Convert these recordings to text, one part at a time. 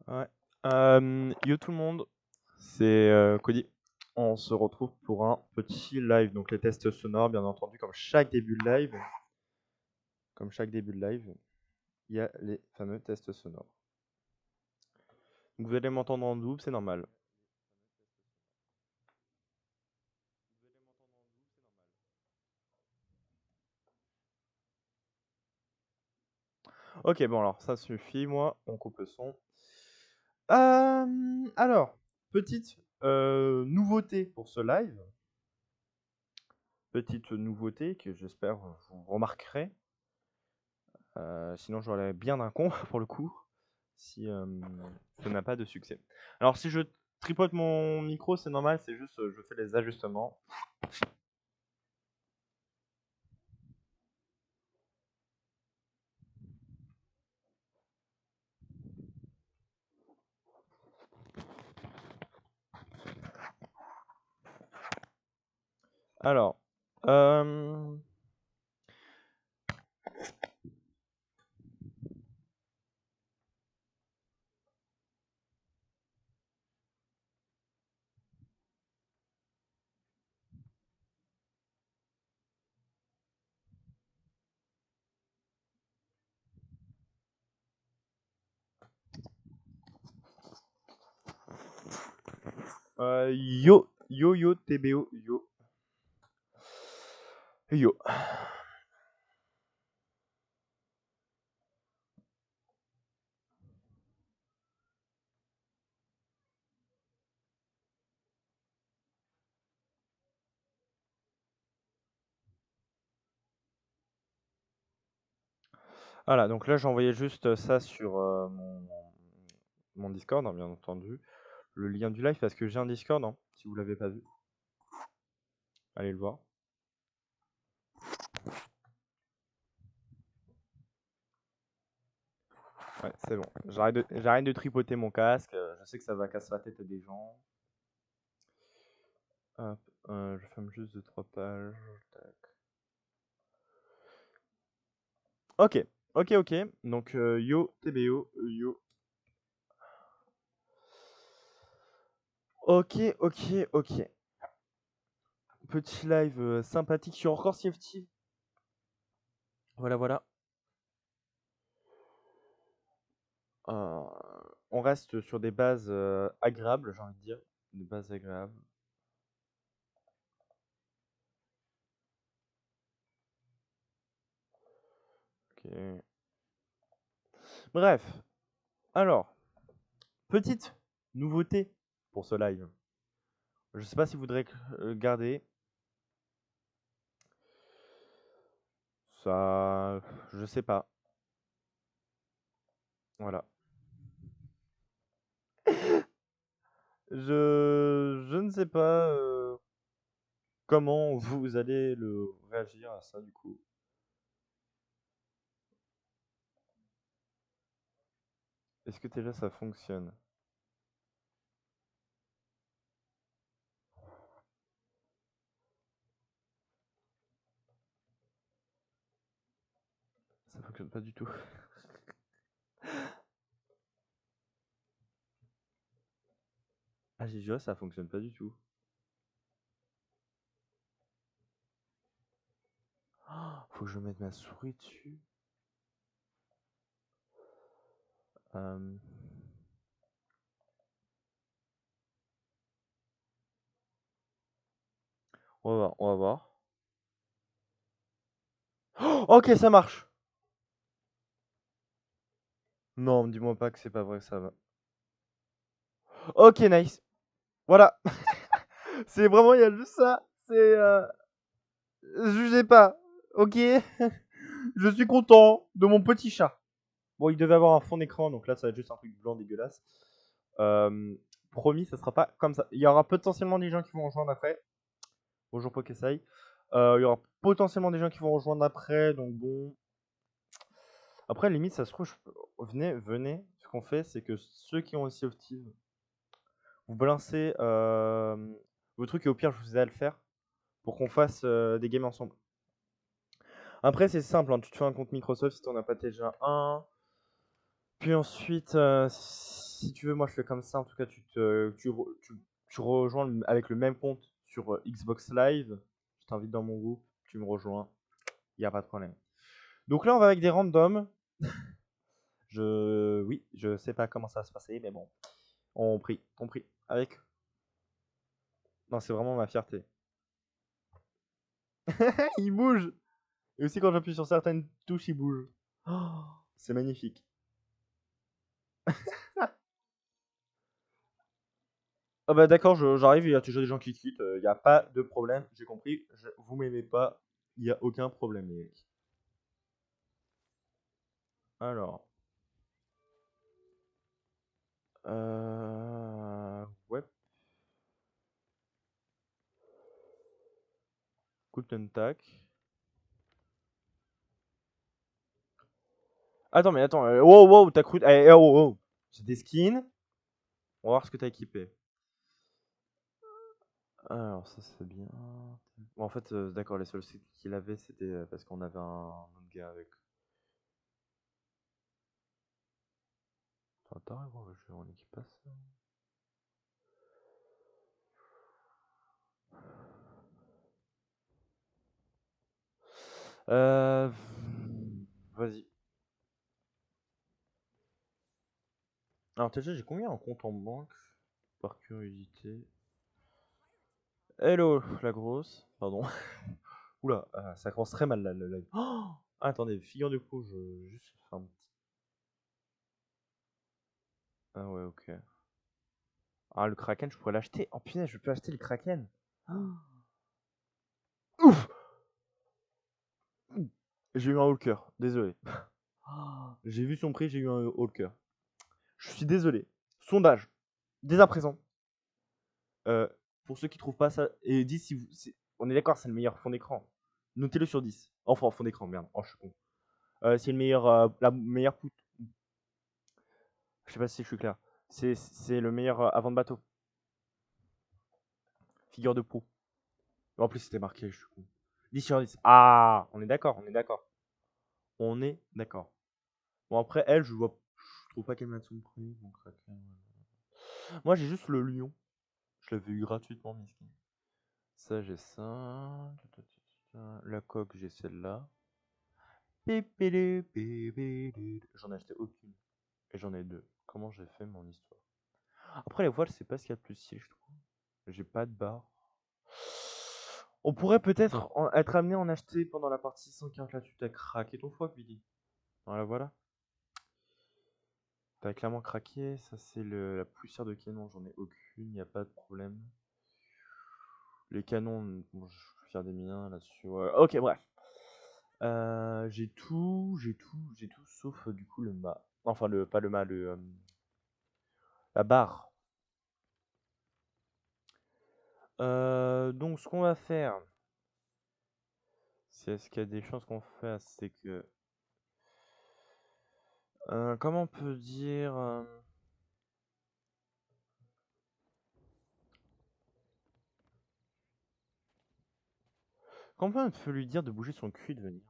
Ouais. Yo tout le monde, c'est Cody. On se retrouve pour un petit live. Donc les tests sonores, bien entendu, comme chaque début de live. Comme chaque début de live, il y a les fameux tests sonores. Donc vous allez m'entendre en double, c'est normal. Ok, bon alors ça suffit, moi, on coupe le son. Alors, petite nouveauté pour ce live. Petite nouveauté que j'espère vous remarquerez. Sinon j'aurais bien d'un con pour le coup si ça n'a pas de succès. Alors si je tripote mon micro, c'est normal, c'est juste je fais les ajustements. Alors, yo TBO yo. Voilà, donc là j'ai envoyé juste ça sur mon Discord, hein, bien entendu. Le lien du live parce que j'ai un Discord, hein, si vous l'avez pas vu. Allez le voir. Ouais, c'est bon. J'arrête de tripoter mon casque. Je sais que ça va casser la tête à des gens. Hop, je ferme juste 2-3 pages. Tac. Ok, ok. Donc, yo TBO, yo. Ok. Petit live sympathique sur encore CFT. Voilà. Euh, on reste sur des bases agréables, j'ai envie de dire. Des bases agréables. Ok. Bref. Alors, petite nouveauté pour ce live. Je sais pas si vous voudrez garder. Ça, je sais pas. Voilà. Je ne sais pas comment vous allez le réagir à ça du coup. Est-ce que déjà ça fonctionne? Ça fonctionne pas du tout. Ah j'ai joué, ça fonctionne pas du tout. Oh, faut que je mette ma souris dessus. Euh, on va voir. Oh, ok, ça marche. Non, dis-moi pas que c'est pas vrai que ça va. Ok, nice. Voilà. C'est vraiment, il y a juste ça. C'est. Jugez pas. Ok. Je suis content de mon petit chat. Bon, il devait avoir un fond d'écran, donc là, ça va être juste un truc blanc dégueulasse. Euh, Promis, ça sera pas comme ça. Il y aura potentiellement des gens qui vont rejoindre après. Bonjour Pokésai. Il y aura potentiellement des gens qui vont rejoindre après, donc bon. Après, limite, ça se trouve, venez. Ce qu'on fait, c'est que ceux qui ont aussi Optive, vous balancez vos trucs et au pire, je vous aide à le faire pour qu'on fasse des games ensemble. Après, c'est simple, hein, tu te fais un compte Microsoft si tu n'en as pas déjà un. Puis ensuite, si tu veux, moi je fais comme ça. En tout cas, tu rejoins avec le même compte sur Xbox Live. Je t'invite dans mon groupe, tu me rejoins. Il n'y a pas de problème. Donc là, on va avec des randoms. Oui, je sais pas comment ça va se passer, mais bon. On prie. Avec. Non, c'est vraiment ma fierté. Il bouge. Et aussi quand j'appuie sur certaines touches, il bouge. Oh, c'est magnifique. Ah bah d'accord, j'arrive, il y a toujours des gens qui quittent, il n'y a pas de problème, j'ai compris. Vous m'aimez pas, il n'y a aucun problème, les mecs. Alors. Ouais. Guten Tag. Attends, mais attends, wow, t'as cru. Oh. C'est des skins. On va voir ce que t'as équipé. Alors, ça c'est bien. Bon, en fait, d'accord, les seuls skins qu'il avait, c'était parce qu'on avait un autre gars avec. Attends, on équipe pas ça. Vas-y. Alors, déjà, j'ai combien en compte en banque? Par curiosité. Hello, la grosse. Pardon. Oula, ça commence très mal là, le live. Oh, attendez, figure de proue, juste faire un petit. Ah ouais, ok. Ah, le Kraken, je pourrais l'acheter. Oh punaise, je peux acheter le Kraken. Oh. Ouf. J'ai eu un Hulker, désolé. Oh, j'ai vu son prix, j'ai eu un Hulker. Je suis désolé. Sondage, dès à présent. Euh, pour ceux qui trouvent pas ça, et dis si vous. On est d'accord, c'est le meilleur fond d'écran. Notez-le sur 10. Enfin, fond d'écran, merde. Oh, je suis con. C'est le meilleur, la meilleure poutre. Je sais pas si je suis clair. C'est le meilleur avant de bateau. Figure de proue. En plus, c'était marqué, je suis con. 10 sur 10. Ah, on est d'accord, on est d'accord. On est d'accord. Bon, après, elle, je trouve pas qu'elle mette son prix. Donc, moi, j'ai juste le lion. Je l'avais eu gratuitement, miskin. Ça, j'ai ça. La coque, j'ai celle-là. J'en ai acheté aucune. Et j'en ai deux. Comment j'ai fait mon histoire? Après, les voiles, c'est pas ce qu'il y a de plus stylé, je trouve. J'ai pas de barre. On pourrait peut-être être amené à en acheter pendant la partie 115. Là, tu t'as craqué ton foie, Billy. Voilà, voilà. T'as clairement craqué. Ça, c'est la poussière de canon. J'en ai aucune. Y a pas de problème. Les canons, bon, je suis fier des miens là-dessus. Ouais. Ok, bref. J'ai tout, sauf du coup le mât. Enfin, pas le mât, la barre. Donc, ce qu'on va faire, c'est est-ce qu'il y a des chances qu'on fasse, c'est que. Comment on peut dire. Comment on peut lui dire de bouger son cul et de venir?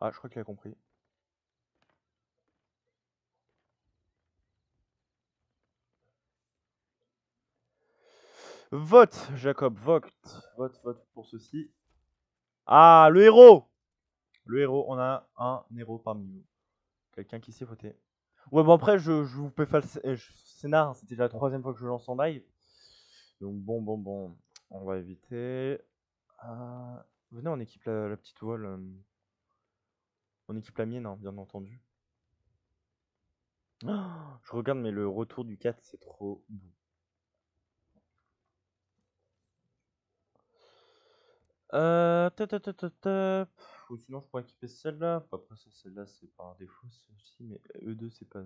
Ah, je crois qu'il a compris. Vote, Jacob, vote. Vote pour ceci. Ah, le héros! Le héros, on a un héros parmi nous. Quelqu'un qui sait voter. Ouais, bon, après, je vous fais faire le scénar. C'était la troisième fois que je lance en live. Donc, bon. On va éviter. Venez, on équipe la petite wall. On équipe la mienne, hein, bien entendu. Oh, je regarde, mais le retour du 4, c'est trop beau. Ou sinon, je pourrais équiper celle-là. Après, celle-là, c'est par défaut, celle-ci. Mais E2, c'est pas.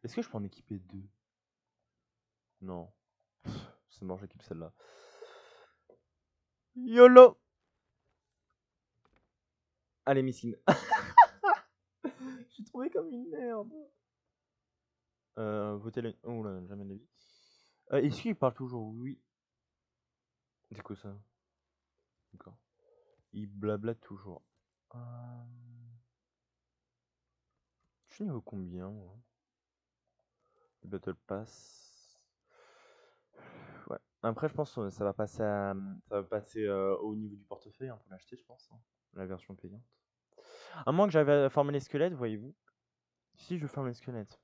Est-ce que je peux en équiper deux? Non. C'est mort, j'équipe celle-là. YOLO! Allez, Missine. Je suis trouvé comme une merde. Votez le. Oh là, jamais de la vie. Est-ce qu'il parle toujours? Oui. C'est quoi ça? D'accord. Il blablate toujours. Je suis niveau combien, moi? Le Battle Pass. Ouais. Après, je pense que ça va passer au niveau du portefeuille hein, pour l'acheter, je pense. Hein, la version payante. À moins que j'avais formé les squelettes, voyez-vous. Si je forme les squelettes,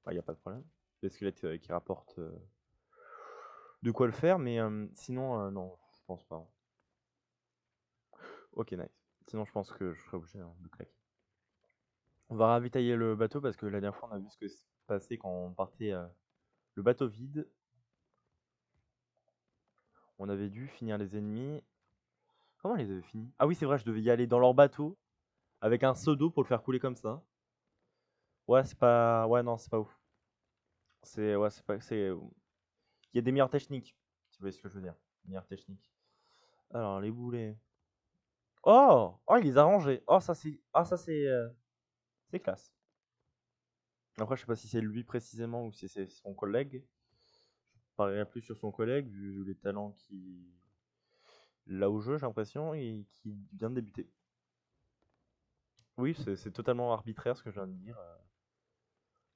il n'y a pas de problème. Les squelettes qui rapportent de quoi le faire, mais sinon, non, je pense pas. Ok, nice. Sinon, je pense que je serais obligé de claquer. On va ravitailler le bateau parce que la dernière fois, on a vu ce que se passait quand on partait le bateau vide. On avait dû finir les ennemis. Comment on les avait finis? Ah oui, c'est vrai, je devais y aller dans leur bateau avec un seau d'eau pour le faire couler comme ça. Ouais, c'est pas. Ouais, non, c'est pas ouf. Ouais, c'est pas. Il y a des meilleures techniques. Si vous voyez ce que je veux dire. Meilleures techniques. Alors, les boulets. Oh! Oh, il les a rangés. Oh, ça c'est. Ah, ça c'est classe. Après, je sais pas si c'est lui précisément ou si c'est son collègue. Je parierais plus sur son collègue vu les talents qu'il a au jeu, j'ai l'impression, et qui vient de débuter. Oui, c'est totalement arbitraire ce que je viens de dire.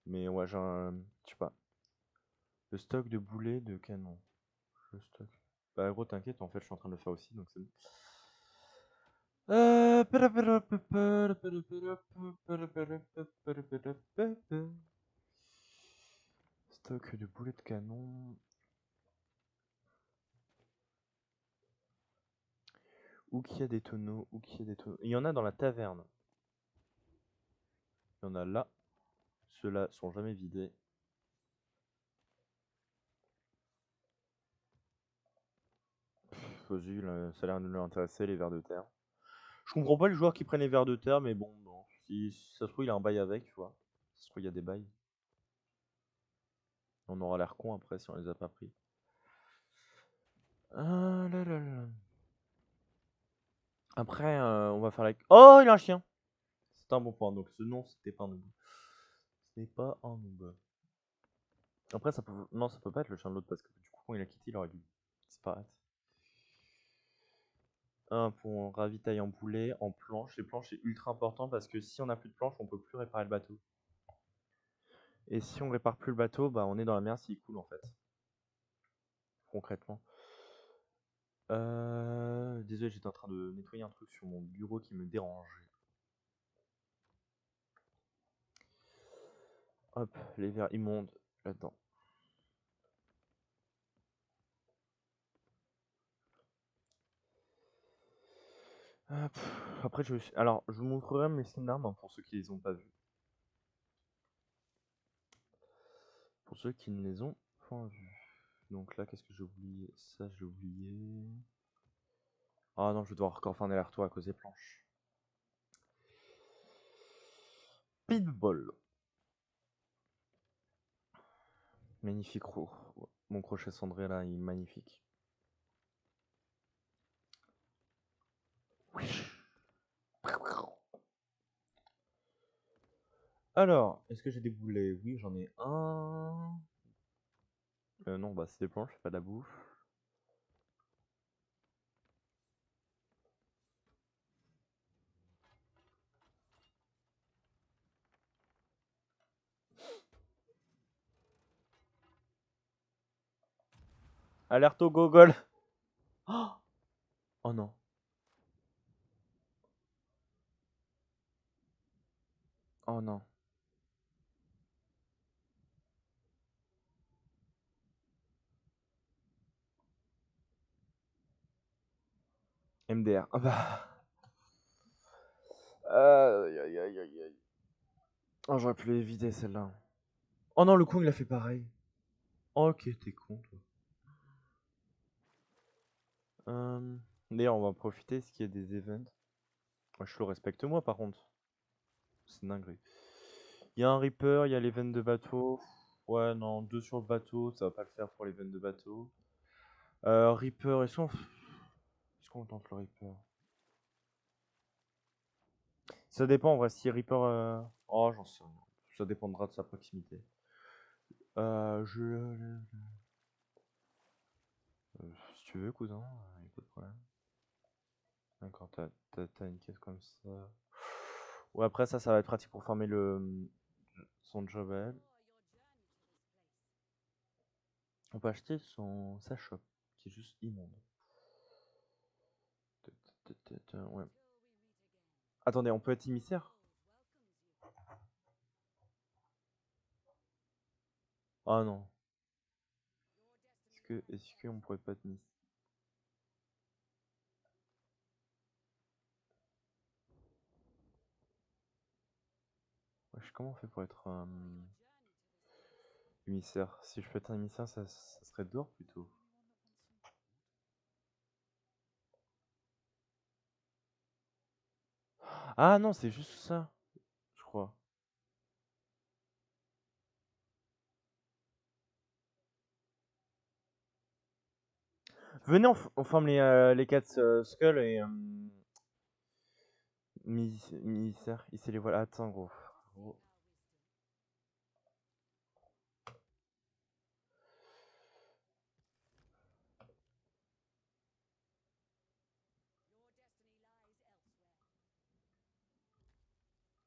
Mais ouais, j'ai un. Je sais pas. Le stock de boulets de canon. Le stock. Bah, gros, t'inquiète, en fait, je suis en train de le faire aussi, donc c'est bon. Stock de boulets de canon. Où qu'il y a des tonneaux, où qu'il y a des tonneaux. Il y en a dans la taverne. Il y en a là. Ceux-là sont jamais vidés. Vas-y, ça a l'air de l'intéresser, les vers de terre. Je comprends pas les joueurs qui prennent les vers de terre, mais bon, si ça se trouve, il a un bail avec, tu vois. Ça se trouve, il y a des bails. On aura l'air con après si on les a pas pris. Ah là là là. Après, on va faire la. Oh, il a un chien! C'est un bon point. Donc, ce nom, c'était pas un noob. Ce n'est pas un noob. Après, ça peut. Non, ça peut pas être le chien de l'autre parce que du coup, quand il a quitté, il aurait dû disparaître. Un pour ravitailler en boulet, en planche. Les planches, c'est ultra important parce que si on n'a plus de planches, on peut plus réparer le bateau. Et si on répare plus le bateau, bah on est dans la merde s'il coule en fait. Concrètement. Désolé, j'étais en train de nettoyer un truc sur mon bureau qui me dérange. Hop, les verres immondes là-dedans. Après, alors, je vous montrerai mes skins d'armes hein, pour ceux qui les ont pas vus. Pour ceux qui ne les ont pas vus. Donc là, qu'est-ce que j'ai oublié? Ça, j'ai oublié. Ah non, je vais devoir encore faire un aller-retour à cause des planches. Pitbull. Magnifique roue. Mon crochet cendré là, il est magnifique. Alors, est-ce que j'ai des boulets? Oui, j'en ai un. Non, bah c'est des planches, c'est pas de la bouffe. Alerte au gogol. Oh non. Oh non. MDR. Ah bah. Aïe aïe aïe aïe aïe. Oh, j'aurais pu l'éviter celle-là. Oh non, le con il a fait pareil. Ok, t'es con toi. D'ailleurs, on va en profiter, ce qu'il y a des events. Moi, je le respecte moi par contre. C'est dingue. Il y a un Reaper, il y a l'event de bateau. Ouais, non, 2 sur le bateau, ça va pas le faire pour l'event de bateau. Reaper, est-ce qu'on tente le Reaper? Ça dépend en vrai, si Reaper. Oh, j'en sais rien. Ça dépendra de sa proximité. Si tu veux, cousin, y a pas de problème. t'as une caisse comme ça. Ouais, après ça va être pratique pour farmer son job à elle. On peut acheter sa shop, qui est juste immonde. Ouais. Attendez, on peut être émissaire? Ah non. Est-ce qu'on pourrait pas être émissaire? Wesh, comment on fait pour être émissaire? Si je peux être un émissaire, ça serait d'or plutôt. Ah non, c'est juste ça, je crois. Venez, on forme les 4 skulls et émissaire. Ici les voilà. Attends, gros.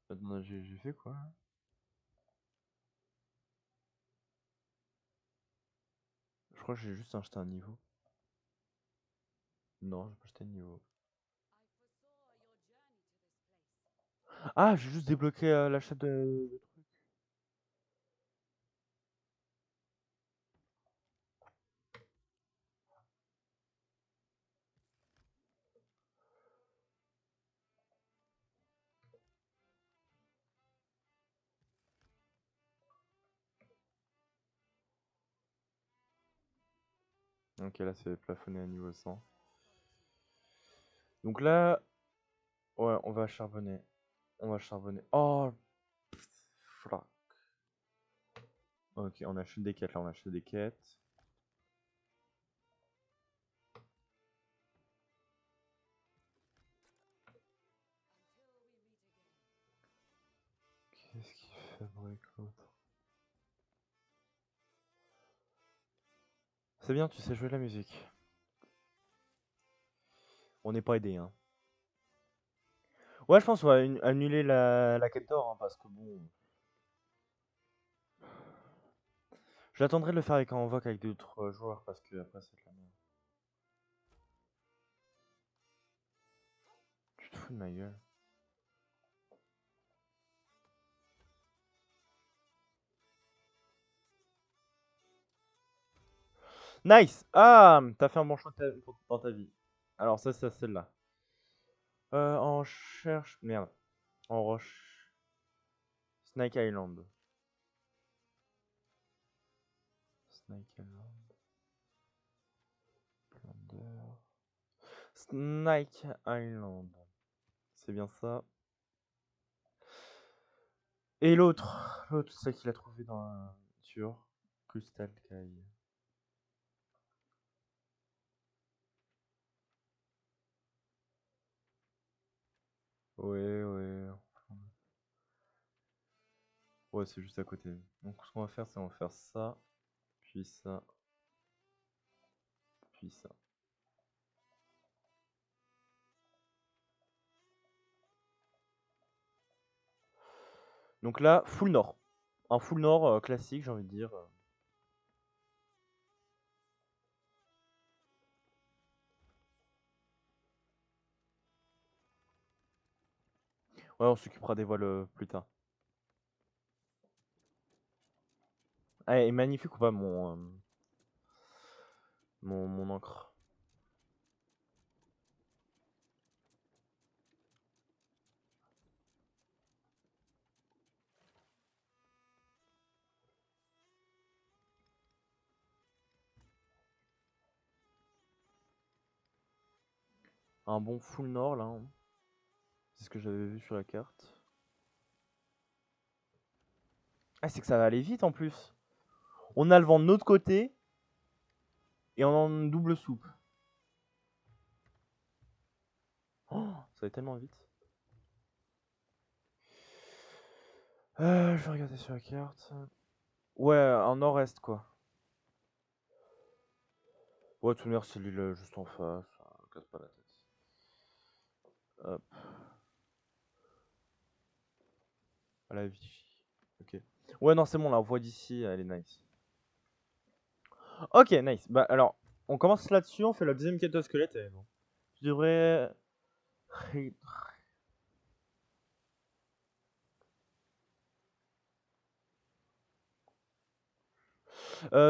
Attends, j'ai fait quoi là? Je crois que j'ai juste acheté un niveau. Non, j'ai pas acheté un niveau. Ah, j'ai juste débloqué l'achat de trucs. Ok, là c'est plafonné à niveau 100. Donc là, ouais, on va charbonner. On va charbonner. Oh, frac. Ok, on achète des quêtes là, on achète des quêtes. Qu'est-ce qu'il fabrique l'autre? C'est bien, tu sais jouer de la musique. On n'est pas aidé, hein. Ouais, je pense qu'on va annuler la quête d'or, hein, parce que bon. J'attendrai de le faire avec un invoque avec d'autres joueurs, parce que après c'est de la merde. Tu te fous de ma gueule. Nice! Ah, t'as fait un bon choix dans ta vie. Alors ça, c'est celle-là. On cherche... Merde. On roche... Snake Island. Snake Island. Plunder. Snake Island. C'est bien ça. Et l'autre, c'est qu'il a trouvé dans la nature. Crystal Kai. Ouais, ouais. Ouais, c'est juste à côté. Donc ce qu'on va faire, c'est on va faire ça, puis ça, puis ça. Donc là, full nord. Un full nord classique, j'ai envie de dire. Ouais, on s'occupera des voiles plus tard. Ah, est magnifique ou pas mon encre? Un bon full nord là, hein. C'est ce que j'avais vu sur la carte. Ah, c'est que ça va aller vite en plus. On a le vent de notre côté et on a une double soupe. Oh, ça va tellement vite. Je vais regarder sur la carte. Ouais, en nord-est quoi. Ouais, tout l'heure c'est l'île juste en face. Casse pas la tête. à la vie. Ok. Ouais, non, c'est bon, la voix d'ici, elle est nice. Ok, nice. Bah alors, on commence là-dessus, on fait la deuxième quête de squelette. Et bon. Je devrais...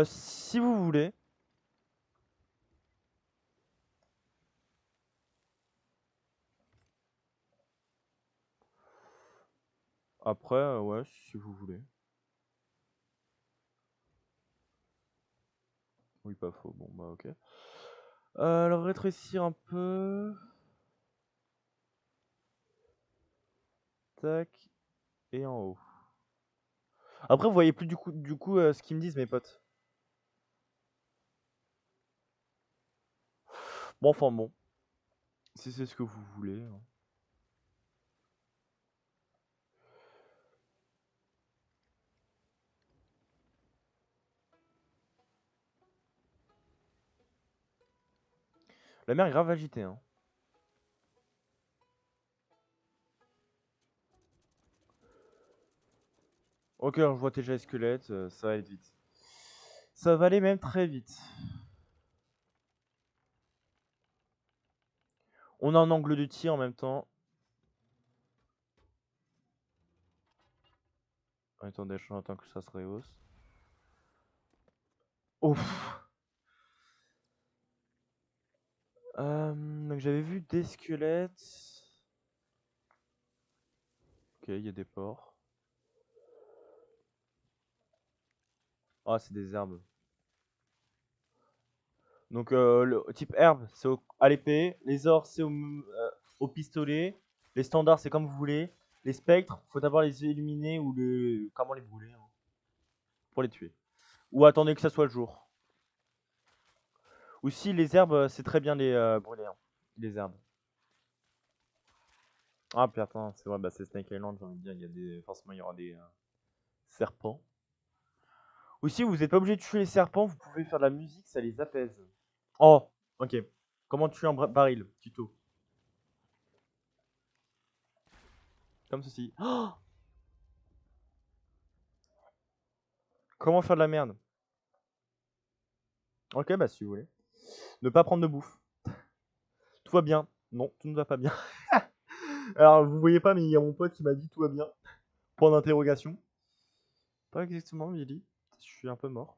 si vous voulez. Après, ouais, si vous voulez. Oui, pas faux. Bon, bah ok. Alors, rétrécir un peu. Tac. Et en haut. Après, vous voyez plus du coup ce qu'ils me disent, mes potes. Bon, enfin bon. Si c'est ce que vous voulez. Hein. La mer est grave agitée. Hein. Ok, alors je vois déjà les squelettes. Ça va aller vite. Ça va aller même très vite. On a un angle de tir en même temps. Attendez, j'attends que ça se rehausse. Ouf. Donc j'avais vu des squelettes. Ok, il y a des porcs. Ah, c'est des herbes. Donc le type herbe, c'est à l'épée. Les ors, c'est au pistolet. Les standards, c'est comme vous voulez. Les spectres, faut d'abord les éliminer ou comment les brûler hein, pour les tuer. Ou attendez que ça soit le jour. Ou si les herbes, c'est très bien les brûler. Hein, les herbes. Ah putain, c'est vrai, bah c'est Snake Island, j'ai envie de dire, il y a forcément il y aura des serpents. Aussi, vous n'êtes pas obligé de tuer les serpents, vous pouvez faire de la musique, ça les apaise. Oh, ok. Comment tuer un baril, tuto. Comme ceci. Oh, comment faire de la merde. Ok, bah si vous voulez. Ne pas prendre de bouffe. Tout va bien. Non, tout ne va pas bien. Alors, vous voyez pas, mais il y a mon pote qui m'a dit tout va bien. Point d'interrogation. Pas exactement, Billy. Je suis un peu mort.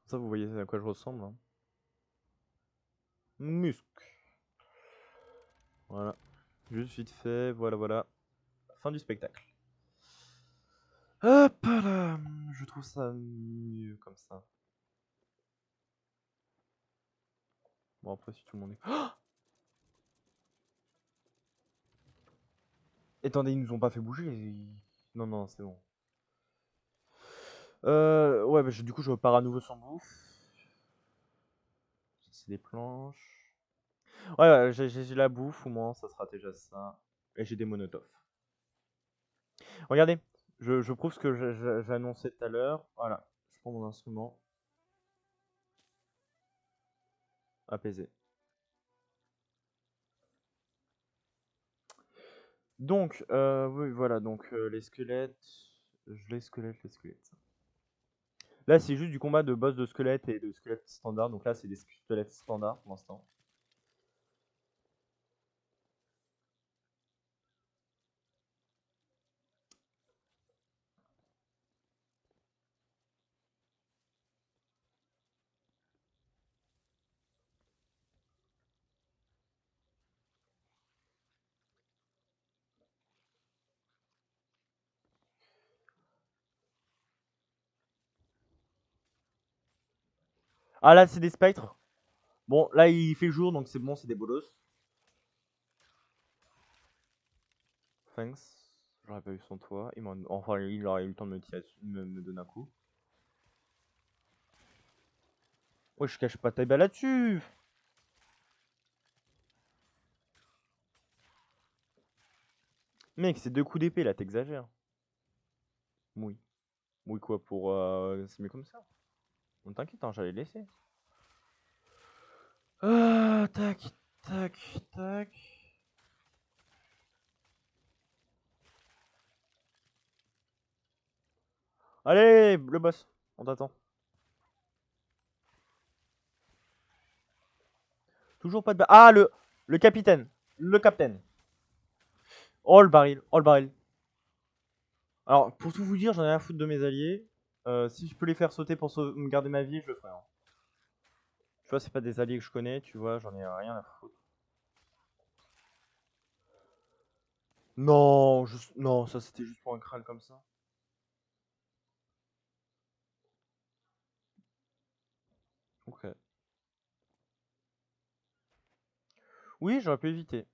Comme ça, vous voyez à quoi je ressemble. Hein. Musc. Voilà. Juste vite fait, voilà, voilà. Fin du spectacle. Hop là. Je trouve ça mieux comme ça. Bon, après, si tout le monde est... Oh, attendez, ils nous ont pas fait bouger. Non, non, c'est bon. Ouais, bah, du coup, je repars à nouveau sans bouffe. C'est des planches. Ouais, ouais j'ai la bouffe, au moins, ça sera déjà ça. Et j'ai des monotophes. Regardez, je prouve ce que j'ai annoncé tout à l'heure. Voilà, je prends mon instrument. Apaisé. Donc, oui, voilà, donc les squelettes. Les squelettes. Là, c'est juste du combat de boss de squelettes et de squelettes standards. Donc là, c'est des squelettes standards pour l'instant. Ah, là, c'est des spectres. Bon, là, il fait jour, donc c'est bon, c'est des bolos. Thanks. J'aurais pas eu son toit. Enfin, il aurait eu le temps de me tirer dessus, me donner un coup. Ouais, je cache pas ta balle là-dessus. Mec, c'est 2 coups d'épée là, t'exagères. Oui. Oui, quoi, pour. C'est mieux comme ça. Donc t'inquiète, hein, j'allais laisser. Tac, tac, tac. Allez, le boss, on t'attend. Toujours pas de Ah, le capitaine. Le capitaine. Oh, le baril. Oh, le baril. Alors, pour tout vous dire, j'en ai rien à foutre de mes alliés. Si je peux les faire sauter pour me garder ma vie, je le ferai. Hein. Tu vois, c'est pas des alliés que je connais, tu vois, j'en ai rien à foutre. Non, non, ça c'était juste pour un crâne comme ça. Ok. Oui, j'aurais pu éviter.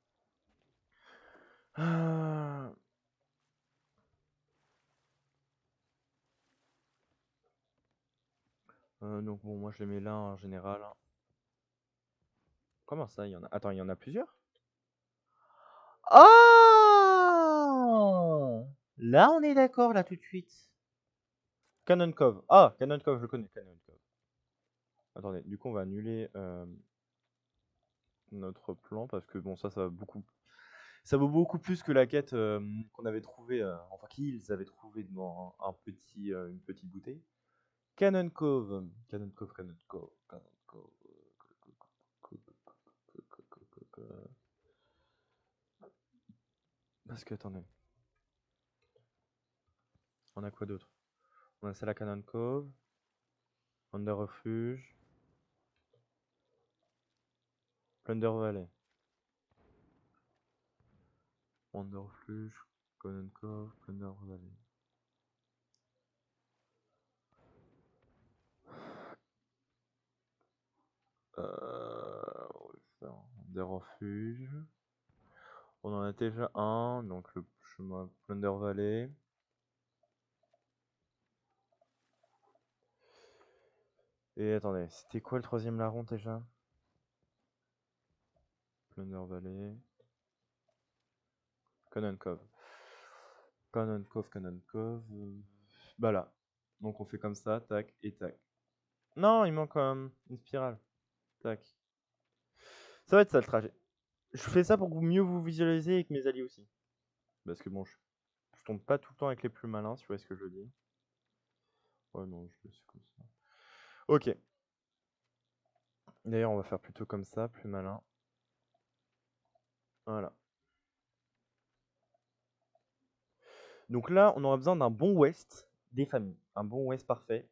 Donc bon, moi je les mets là en général. Comment ça, il y en a... Attends, il y en a plusieurs? Oh! Là, on est d'accord, là, tout de suite. Cannon Cove. Ah, Cannon Cove, je connais Cannon Cove. Attendez, du coup, on va annuler notre plan parce que bon, ça va beaucoup. Ça vaut beaucoup plus que la quête qu'on avait trouvée, enfin qu'ils avaient trouvé dans une petite bouteille. Cannon Cove, Cannon Cove, Cannon Cove, Cannon Cove. Parce que attendez, on a quoi d'autre? On a celle à Cannon Cove, Under Refuge, Plunder Valley. Under Refuge, Cannon Cove, Plunder Valley. On va faire Under Refuge. On en a déjà un, donc le chemin Plunder Valley. Et attendez, c'était quoi le troisième larron déjà? Plunder Valley. Cannon Cove. Cannon Cove, Cannon Cove. Bah là. Donc on fait comme ça, tac et tac. Non, il manque une spirale. Tac. Ça va être ça le trajet. Je fais ça pour que mieux vous visualisez avec mes alliés aussi. Parce que bon, je tombe pas tout le temps avec les plus malins, si vous voyez ce que je dis. Ouais, non, je laisse comme ça. Ok. D'ailleurs, on va faire plutôt comme ça, plus malin. Voilà. Donc là, on aura besoin d'un bon West des familles. Un bon West parfait.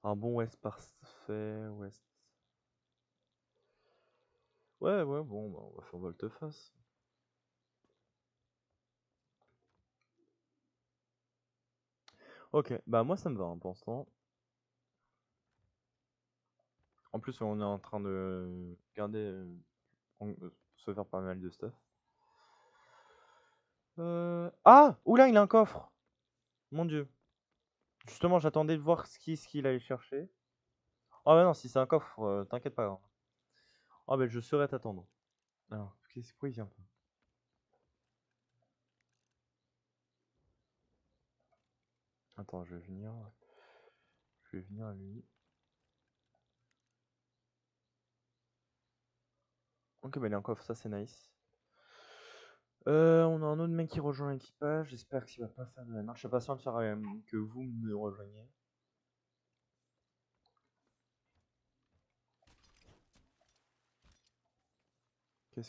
Un bon West parfait, West. Ouais, bon, bah, on va faire volte-face. Ok, bah moi ça me va hein, pour l'instant. En plus, on est en train de garder, se faire pas mal de stuff. Ah! Oula, il a un coffre! Mon dieu. Justement, j'attendais de voir ce qu'il allait chercher. Oh bah non, si c'est un coffre, t'inquiète pas. Hein. Oh bah je saurais t'attendre. Alors, pourquoi il vient pas? Attends, je vais venir. Je vais venir à lui. Ok, bah il est en coffre, ça c'est nice. On a un autre mec qui rejoint l'équipage. J'espère qu'il va pas faire de la marche. Je suis patient de faire que vous me rejoigniez.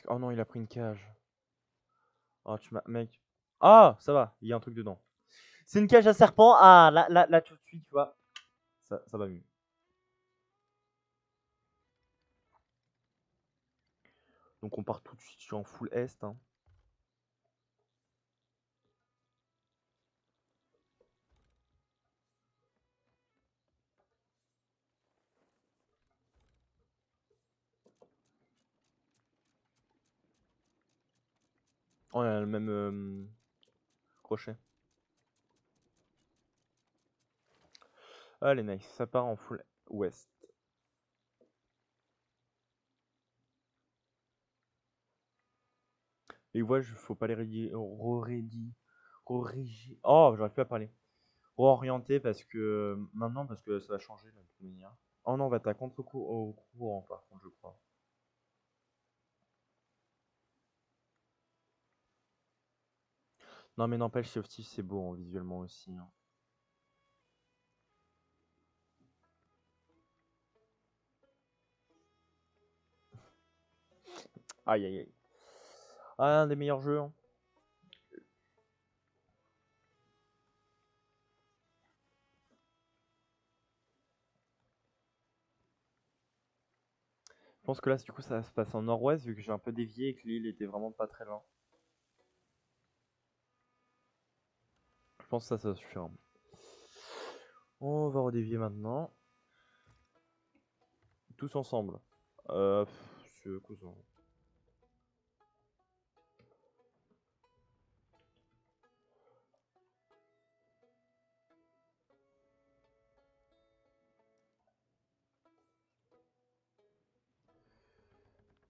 Oh non, il a pris une cage. Oh, tu m'as. Mec. Ah, ça va, il y a un truc dedans. C'est une cage à serpent. Ah, là, tout de suite, tu vois. Ça va mieux. Donc on part tout de suite, je suis en full est. Hein. On a le même crochet. Allez, nice. Ça part en full ouest. Et ouais, faut pas les Corriger. Oh, j'aurais pu à parler. Réorienter parce que maintenant parce que ça va changer de toute manière. Oh non, on va être à contre-courant par contre, je crois. Non mais n'empêche, Sea of Thieves c'est beau hein, visuellement aussi. Hein. Aïe aïe aïe. Ah, un des meilleurs jeux. Hein. Je pense que là, du coup, ça se passe en nord-ouest, vu que j'ai un peu dévié et que l'île était vraiment pas très loin. Je pense que ça suffira. On va redévier maintenant. Tous ensemble. C'est cousin.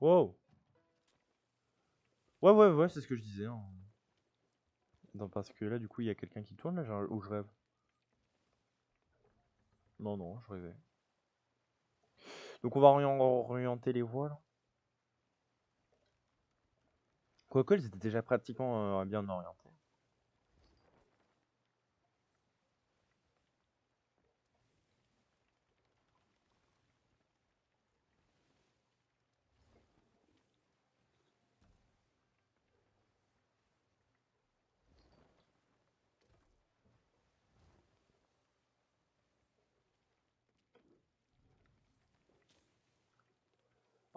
Wow. Ouais, c'est ce que je disais. Hein. Non, parce que là, du coup, il y a quelqu'un qui tourne là, ou je rêve. Non, je rêvais. Donc on va orienter les voiles. Quoique, ils étaient déjà pratiquement bien orientés.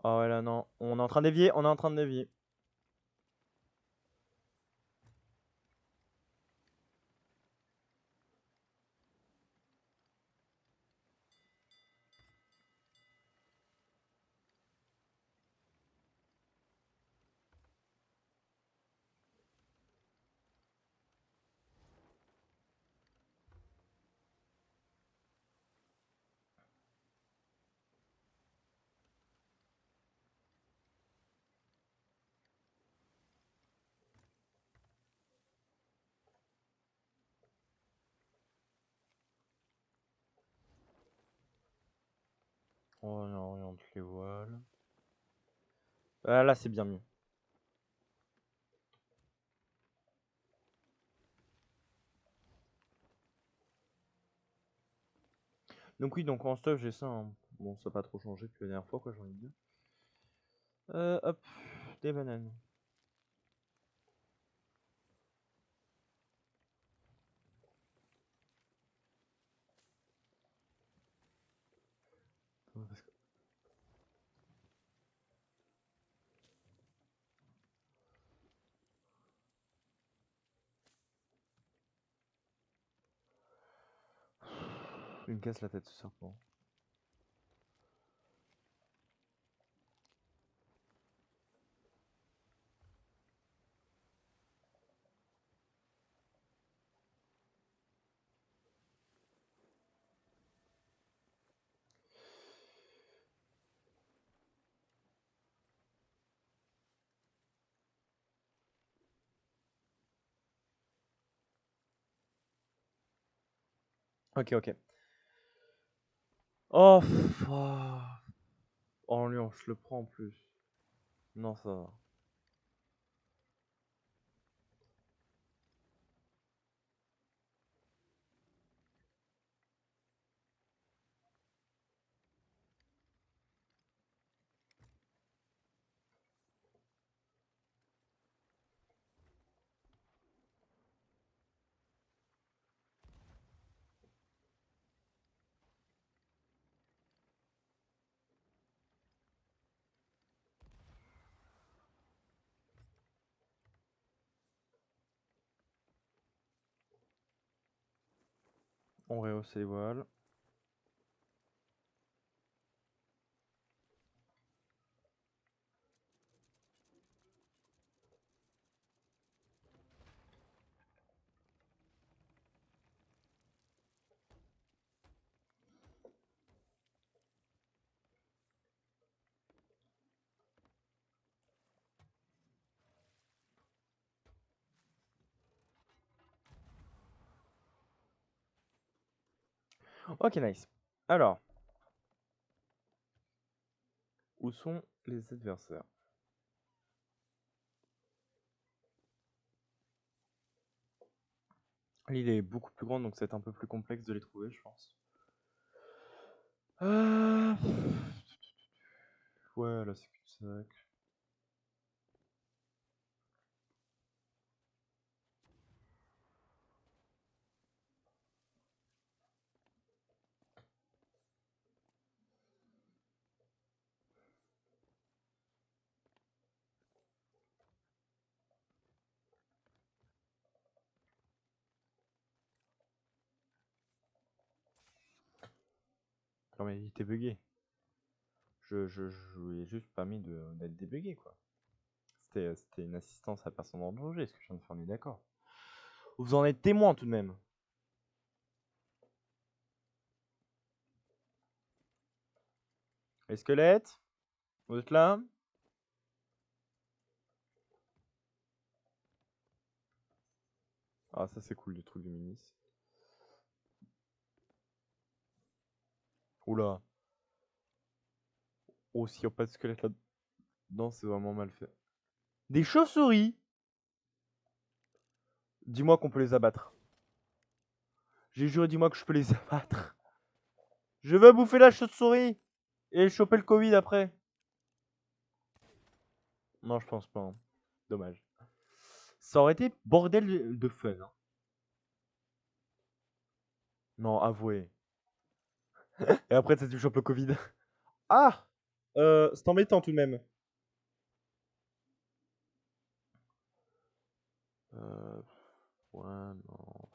Ah ouais, là, non. On est en train de dévier, on est en train de dévier. On oriente les voiles. Ah, là, c'est bien mieux. Donc oui, donc en stuff, j'ai ça. Hein. Bon, ça n'a pas trop changé depuis la dernière fois, quoi, j'ai envie de dire. Hop, des bananes. Parce que... Il me casse la tête, ce serpent. Ok. Oh, oh Lyon, je le prends en plus. Non, ça va. On rehausse les voiles. Ok, nice. Alors, où sont les adversaires? L'île est beaucoup plus grande, donc c'est un peu plus complexe de les trouver, je pense. Euh... Ouais, là c'est cul-de-sac. Non mais il était bugué. Je lui ai juste permis d'être débugué, quoi. C'était une assistance à personne en danger, ce que je viens de faire, on est d'accord. Vous en êtes témoin tout de même. Les squelettes, vous êtes là? Ah, ça c'est cool, le truc de Minis. Oula. Oh, s'il n'y a pas de squelette là-dedans, c'est vraiment mal fait. Des chauves-souris! Dis-moi qu'on peut les abattre. J'ai juré, dis-moi que je peux les abattre. Je veux bouffer la chauve-souris! Et choper le Covid après. Non, je pense pas. Hein. Dommage. Ça aurait été bordel de fun. Hein. Non, avouez. Et après, ça tu chopes le Covid. Ah! C'est embêtant tout de même. Ouais, non.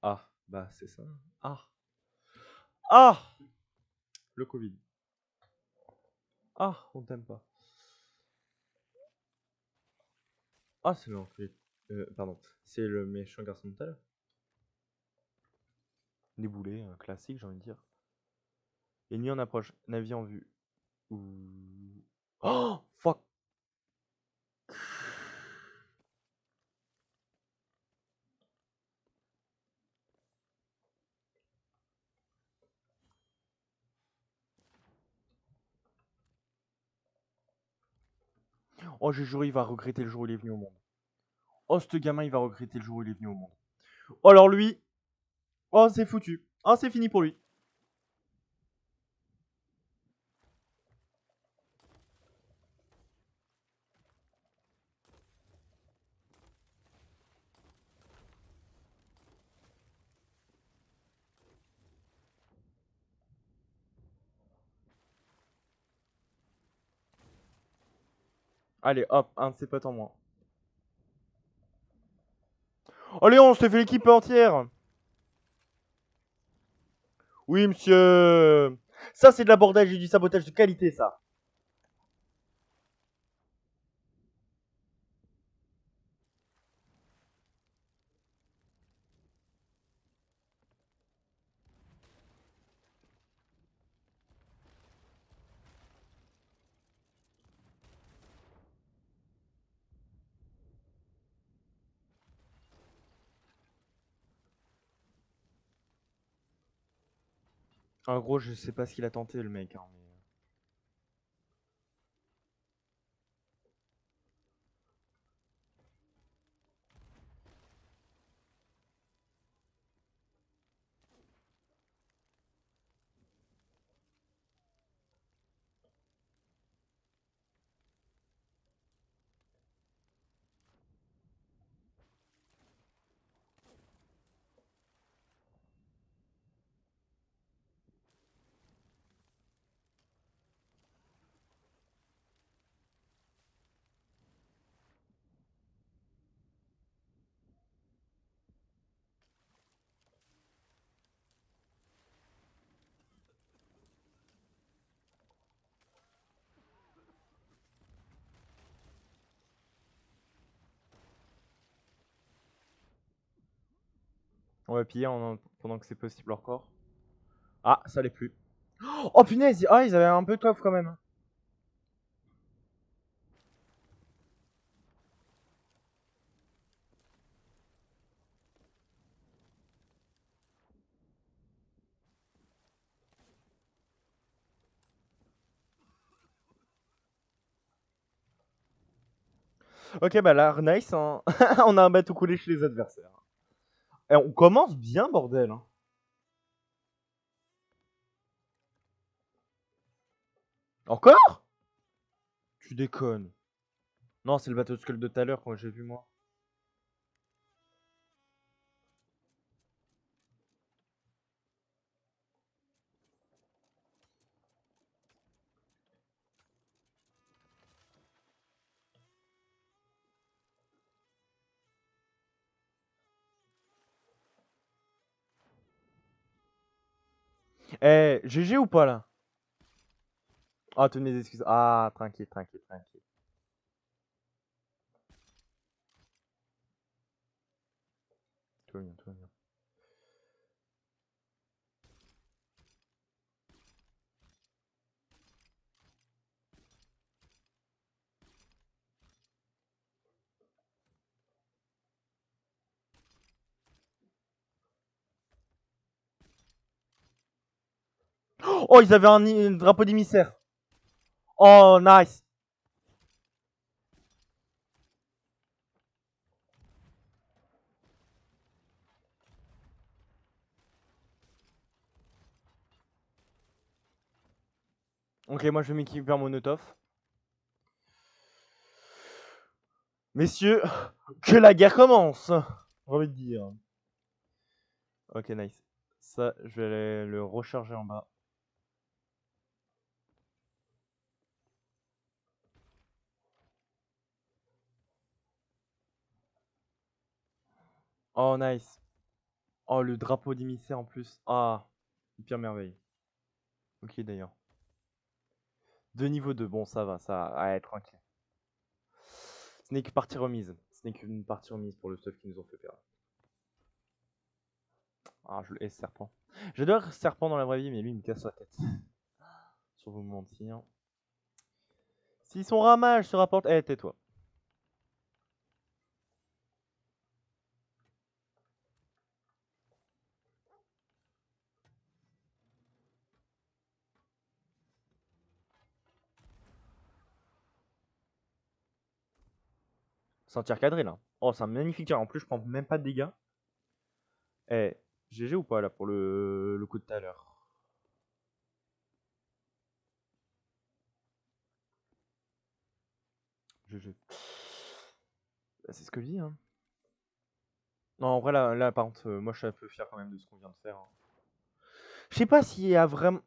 Ah, bah c'est ça. Ah! Ah! Le Covid. Ah, on t'aime pas. Ah, c'est l'enculé. Pardon. C'est le méchant garçon de tout à l'heure. Déboulé, classique, j'ai envie de dire. Ennemi en approche. Navire en vue. Ouh. Oh! Fuck! Oh, j'ai juré, il va regretter le jour où il est venu au monde. Oh, ce gamin, il va regretter le jour où il est venu au monde. Oh, alors lui. Oh, c'est foutu. Oh, c'est fini pour lui. Allez, hop, un de ses potes en moins. Allez, on s'est fait l'équipe entière. Oui, monsieur. Ça, c'est de l'abordage et du sabotage de qualité, ça. En gros, je sais pas ce qu'il a tenté, le mec. Hein, mais... On va piller pendant que c'est possible encore. Ah, ça l'est plus. Oh punaise, ah, ils avaient un peu de coffre quand même. Ok, bah là, nice, hein. On a un bateau coulé chez les adversaires. Et on commence bien, bordel. Hein. Encore? Tu déconnes. Non, c'est le bateau de Skull de tout à l'heure quand j'ai vu moi. Eh, GG ou pas là? Ah, toutes mes excuses. Ah, tranquille, tranquille, tranquille. Tout va bien, tout va bien. Oh, ils avaient un drapeau d'émissaire. Oh, nice. Ok, moi je vais m'équiper en Monotov. Messieurs, que la guerre commence. J'ai envie de dire. Ok, nice. Ça, je vais aller le recharger en bas. Oh, nice. Oh, le drapeau d'émissaire en plus. Ah, pire merveille. Ok, d'ailleurs. De niveau 2, bon, ça va, ça va. Ouais, tranquille. Ce n'est que partie remise. Ce n'est qu'une partie remise pour le stuff qu'ils nous ont fait perdre. Ah, je le hais, ce serpent. J'adore ce serpent dans la vraie vie, mais lui, il me casse la tête. Sans vous mentir. Si son ramage se rapporte. Eh, tais-toi. C'est un tir cadré là. Oh, c'est un magnifique tir. En plus, je prends même pas de dégâts. Eh, GG ou pas là pour le coup de tout à l'heure? GG. C'est ce que je dis, hein. Non, en vrai, là par contre, moi je suis un peu fier quand même de ce qu'on vient de faire. Hein. Je sais pas s'il y a vraiment.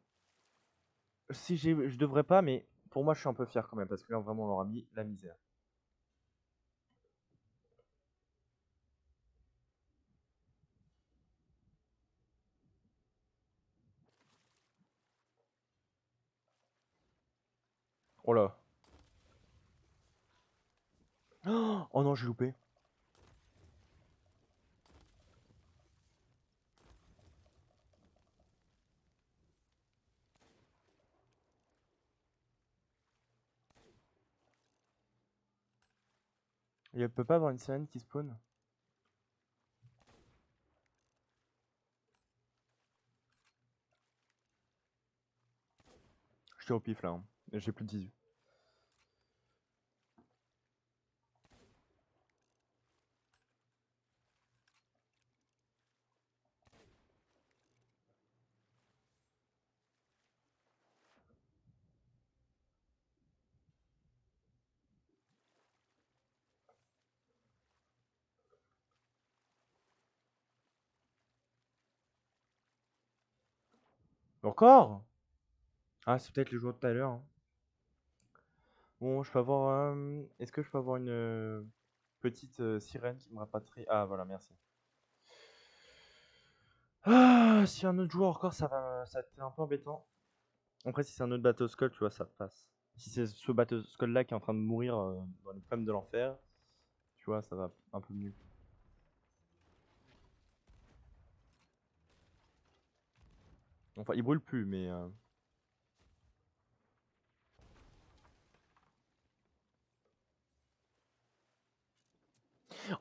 Si je devrais pas, mais pour moi je suis un peu fier quand même parce que là vraiment on leur a mis la misère. Oh là. Oh non, j'ai loupé. Il peut pas avoir une sirène qui spawn? Je tire au pif là. Hein. J'ai plus de 18. Encore? Ah, c'est peut-être les joueurs de tout à l'heure. Hein. Bon, je peux avoir. Est-ce que je peux avoir une petite sirène qui me rapatrie? Ah, voilà, merci. Ah, si un autre joueur encore, ça va être un peu embêtant. Après, si c'est un autre bateau skull, tu vois, ça passe. Si c'est ce bateau skull là qui est en train de mourir dans les flammes de l'enfer, tu vois, ça va un peu mieux. Enfin, il brûle plus, mais.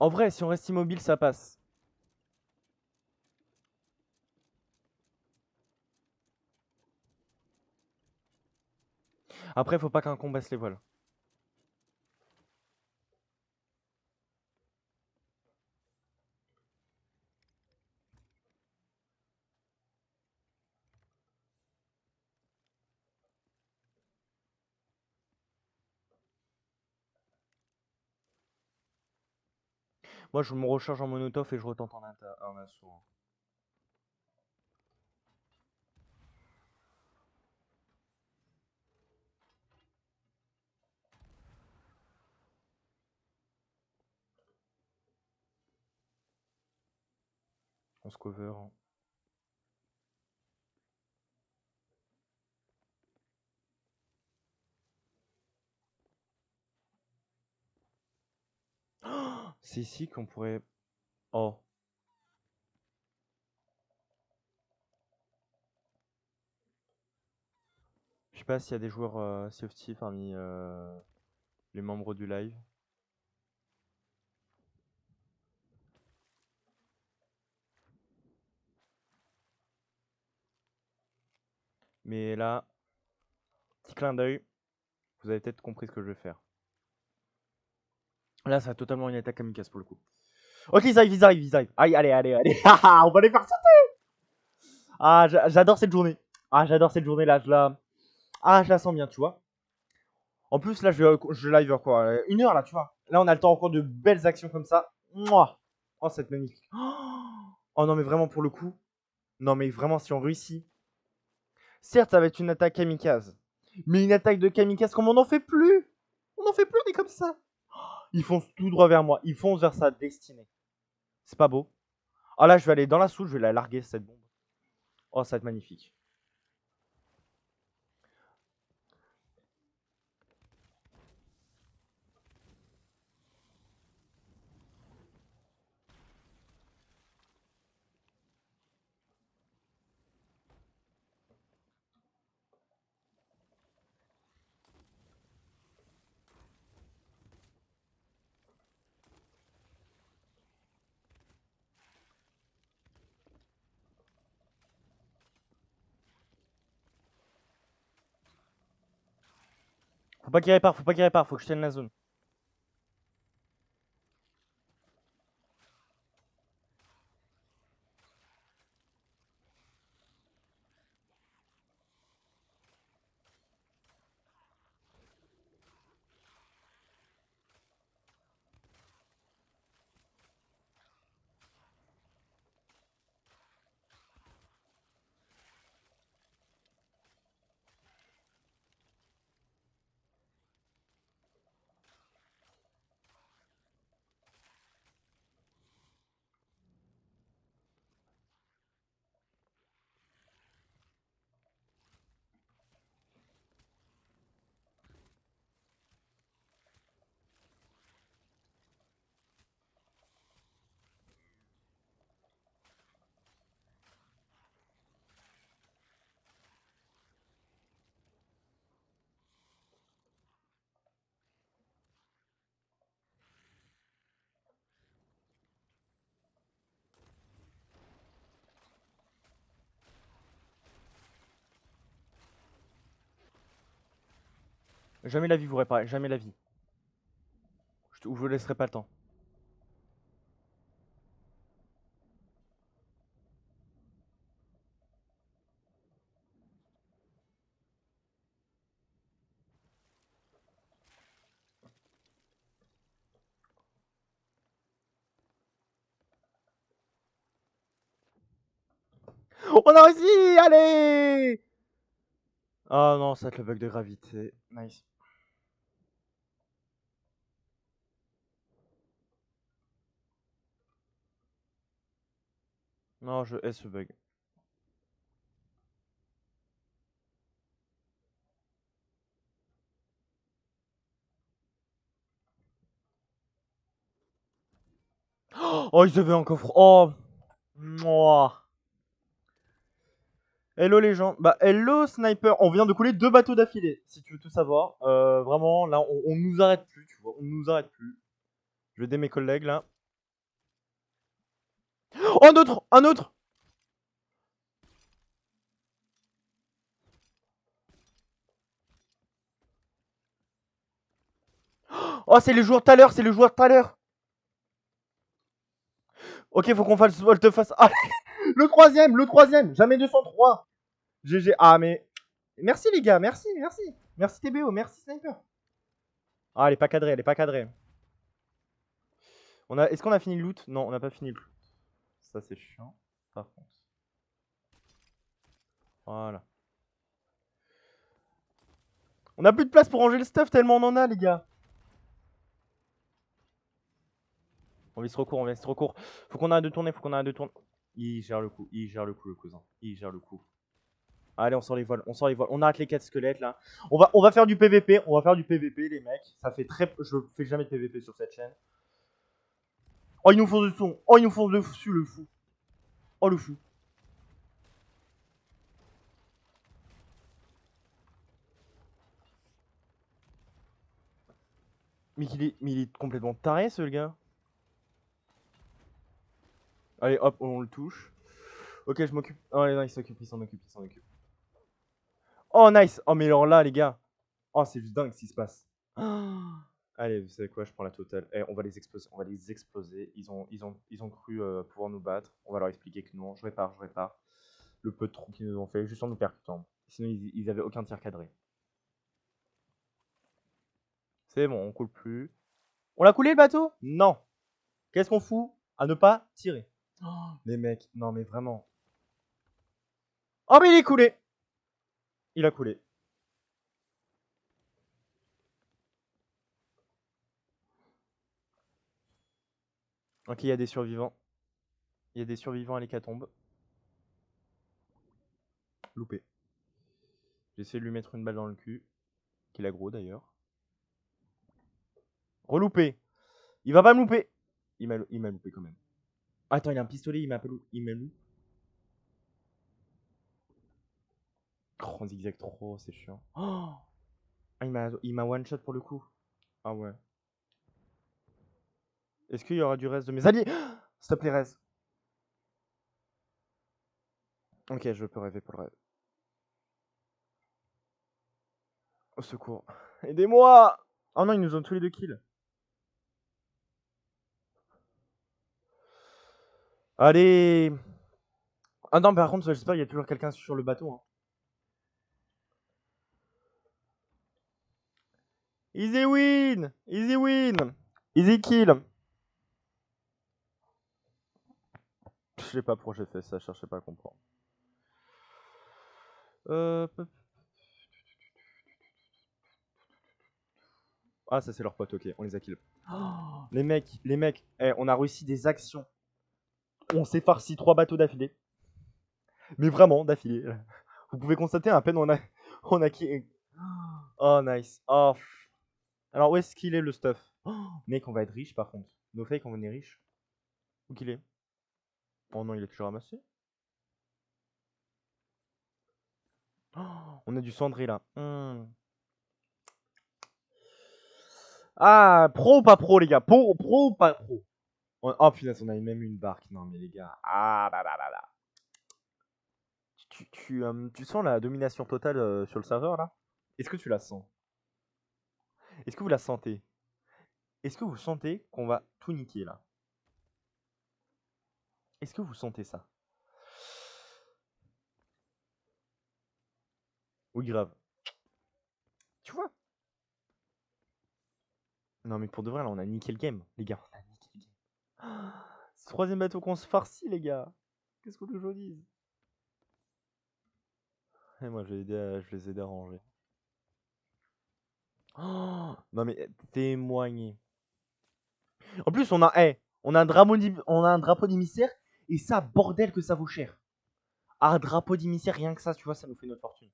En vrai, si on reste immobile, ça passe. Après, faut pas qu'un con baisse les voiles. Moi, je me recharge en monotov et je retente en assaut. On se cover. C'est ici qu'on pourrait... Oh. Je sais pas s'il y a des joueurs Sea of Thieves parmi les membres du live. Mais là, petit clin d'œil, vous avez peut-être compris ce que je vais faire. Là, ça va totalement une attaque kamikaze pour le coup. Ok, ils arrivent. Allez, allez. On va les faire sauter. Ah, j'adore cette journée. Ah, j'adore cette journée là. Je la sens bien, tu vois. En plus, là, je live quoi 1 heure là, tu vois. Là, on a le temps encore de belles actions comme ça. Mouah. Oh, c'est magnifique. Oh non, mais vraiment pour le coup. Non, mais vraiment, si on réussit. Certes, ça va être une attaque kamikaze. Mais une attaque de kamikaze, comme on n'en fait plus. On n'en fait plus, on est comme ça. Ils foncent tout droit vers moi. Ils foncent vers sa destinée. C'est pas beau. Ah là, je vais aller dans la soude, je vais la larguer cette bombe. Oh, ça va être magnifique. Faut pas qu'il répare, faut que je tienne la zone. Jamais la vie vous réparez, jamais la vie. Je vous laisserai pas le temps. On a réussi, allez. Ah non, ça va être le bug de gravité. Nice. Non, je hais ce bug. Oh, ils avaient un coffre. Oh, moi. Hello les gens. Bah, hello sniper. On vient de couler 2 bateaux d'affilée, si tu veux tout savoir. Vraiment, là, on nous arrête plus, tu vois. On nous arrête plus. Je vais aider mes collègues là. Oh, un autre, un autre. Oh, c'est les joueurs tout à l'heure, c'est le joueur tout à l'heure. Ok, faut qu'on fasse volte-face. Ah, le troisième. Jamais 203. GG. Ah, mais. Merci les gars, merci. Merci TBO, merci Sniper. Ah, elle est pas cadrée. Est-ce qu'on a fini le loot? Non, on n'a pas fini le loot. Ça, c'est chiant. Par contre. Voilà. On a plus de place pour ranger le stuff tellement on en a, les gars. On vise trop court, on vise trop court. Faut qu'on arrête de tourner, faut qu'on arrête de tourner. Il gère le coup, le cousin. Il gère le coup. Allez, on sort les voiles, on sort les voiles. On arrête les 4 squelettes là. On va faire du PVP, les mecs. Ça fait très. Je fais jamais de PVP sur cette chaîne. Oh, ils nous font dessus. Oh, ils nous font dessus, le fou. Oh, le fou. Mais il est complètement taré, ce gars. Allez, hop, on le touche. Ok, je m'occupe. Oh, non, il s'occupe, il s'en occupe. Oh, nice. Oh, mais alors là, les gars. Oh, c'est juste dingue ce qui se passe. Allez, vous savez quoi, je prends la totale. Eh, on va les exploser. Ils ont cru pouvoir nous battre. On va leur expliquer que non, je répare. Le peu de trous qu'ils nous ont fait, juste en nous percutant. Sinon, ils avaient aucun tir cadré. C'est bon, on coule plus. On l'a coulé le bateau? Non. Qu'est-ce qu'on fout? À ne pas tirer. Oh, les mecs, non mais vraiment. Oh, mais il est coulé. Il a coulé. Ok, il y a des survivants. Il y a des survivants à l'hécatombe. Loupé. J'essaie de lui mettre une balle dans le cul. Qu'il a gros d'ailleurs. Reloupé. Il va pas me louper. Il m'a loupé quand même. Attends, il a un pistolet, il m'a loupé. Oh, on zigzag trop, c'est chiant. Oh, ah, il m'a one shot pour le coup. Ah ouais. Est-ce qu'il y aura du reste de mes alliés? S'il te plaît, reste. Ok, je peux rêver pour le rêve. Au secours. Aidez-moi! Oh non, ils nous ont tous les deux kills. Allez! Ah non, par contre, j'espère qu'il y a toujours quelqu'un sur le bateau. Hein. Easy win! Easy win! Easy kill! Je sais pas pourquoi j'ai fait ça, je cherchais pas à comprendre. Ah, ça c'est leur pote, ok, on les a kill. Oh, les mecs, on a réussi des actions. On s'est farci 3 bateaux d'affilée. Mais vraiment, d'affilée. Vous pouvez constater, à peine on a qui. Oh, nice. Oh. Alors, où est-ce qu'il est le stuff? Oh, mec, on va être riche par contre. No fake, on va être riche. Où qu'il est? Oh non, il est toujours ramassé. Oh, on a du cendré là. Ah, pro ou pas pro, les gars? Pro ou pas pro? Oh putain, on a même une barque. Non, mais les gars. Ah, bah. Tu sens la domination totale sur le serveur là? Est-ce que tu la sens? Est-ce que vous la sentez? Est-ce que vous sentez qu'on va tout niquer là? Est-ce que vous sentez ça? Oui, grave. Tu vois? Non, mais pour de vrai, là, on a niqué le game, les gars. On a niqué le game. C'est le troisième bateau qu'on se farcit, les gars. Qu'est-ce que je vous dise? Et moi, je les ai aidés à ranger. Oh, non, mais témoignez. En plus, on a un drapeau d'émissaire. Et ça, bordel, que ça vaut cher. Ah, un drapeau d'émissaire, rien que ça, tu vois, ça nous fait notre fortune.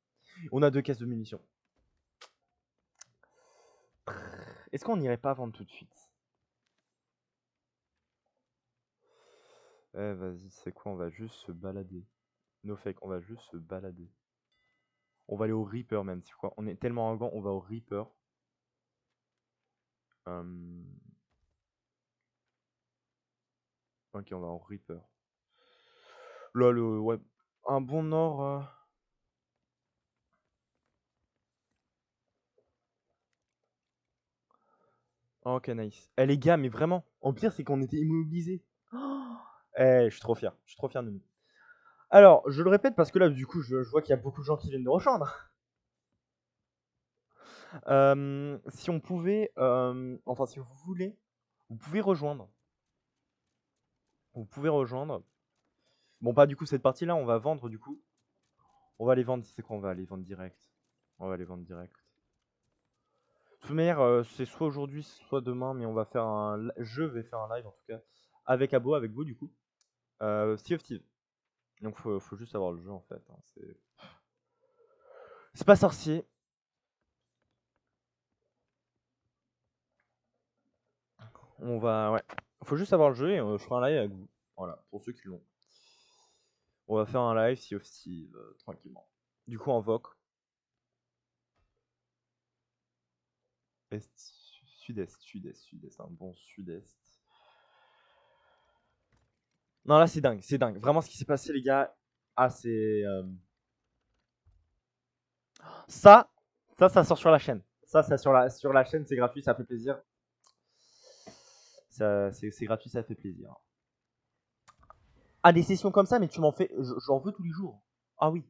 On a 2 caisses de munitions. Est-ce qu'on n'irait pas vendre tout de suite? Vas-y, c'est quoi? On va juste se balader. No fake, on va juste se balader. On va aller au Reaper même, c'est quoi? On est tellement arrogant, on va au Reaper. Ok, on va au Reaper. Là, ouais, un bon nord. Ok, nice. Eh les gars, mais vraiment, en pire, c'est qu'on était immobilisés. Je suis trop fier. Je suis trop fier de nous. Alors, je le répète parce que là, du coup, je vois qu'il y a beaucoup de gens qui viennent nous rejoindre. Si on pouvait, enfin, si vous voulez, vous pouvez rejoindre Vous pouvez rejoindre. Bon, pas du coup cette partie-là, on va vendre du coup. On va les vendre, c'est quoi? On va les vendre direct. On va les vendre direct. De toute manière, c'est soit aujourd'hui, soit demain, mais on va faire un... Je vais faire un live en tout cas. Avec Abo, avec vous du coup. Sea of Thieves. Donc faut juste avoir le jeu en fait. Hein. C'est pas sorcier. On va... Ouais. Faut juste avoir le jeu et je ferai un live avec vous. Voilà, pour ceux qui l'ont. On va faire un live Sea of Thieves tranquillement. Du coup, invoque. Est, sud-est, sud-est, sud-est. Un bon sud-est. Non, là, c'est dingue, c'est dingue. Vraiment, ce qui s'est passé, les gars. Ah, c'est... Ça sort sur la chaîne. Ça sur la chaîne, c'est gratuit, ça fait plaisir. C'est gratuit, ça fait plaisir. Ah, des sessions comme ça, mais tu m'en fais... J'en veux tous les jours. Ah oui.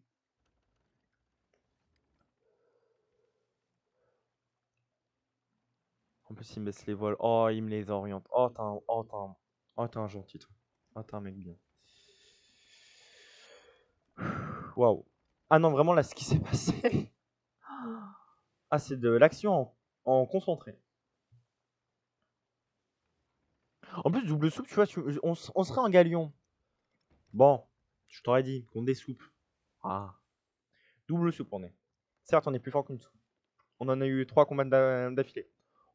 En plus, il me laisse les voiles. Oh, il me les oriente. T'es un gentil, toi. Oh, t'es un mec bien. Waouh. Ah non, vraiment, là, ce qui s'est passé... Ah, c'est de l'action en concentré. En plus, double soupe, tu vois, on serait en galion. Bon, je t'aurais dit, qu'on des soupes. Ah, double soupe, on est. Certes, on est plus fort qu'une soupe. On en a eu 3 combats d'affilée.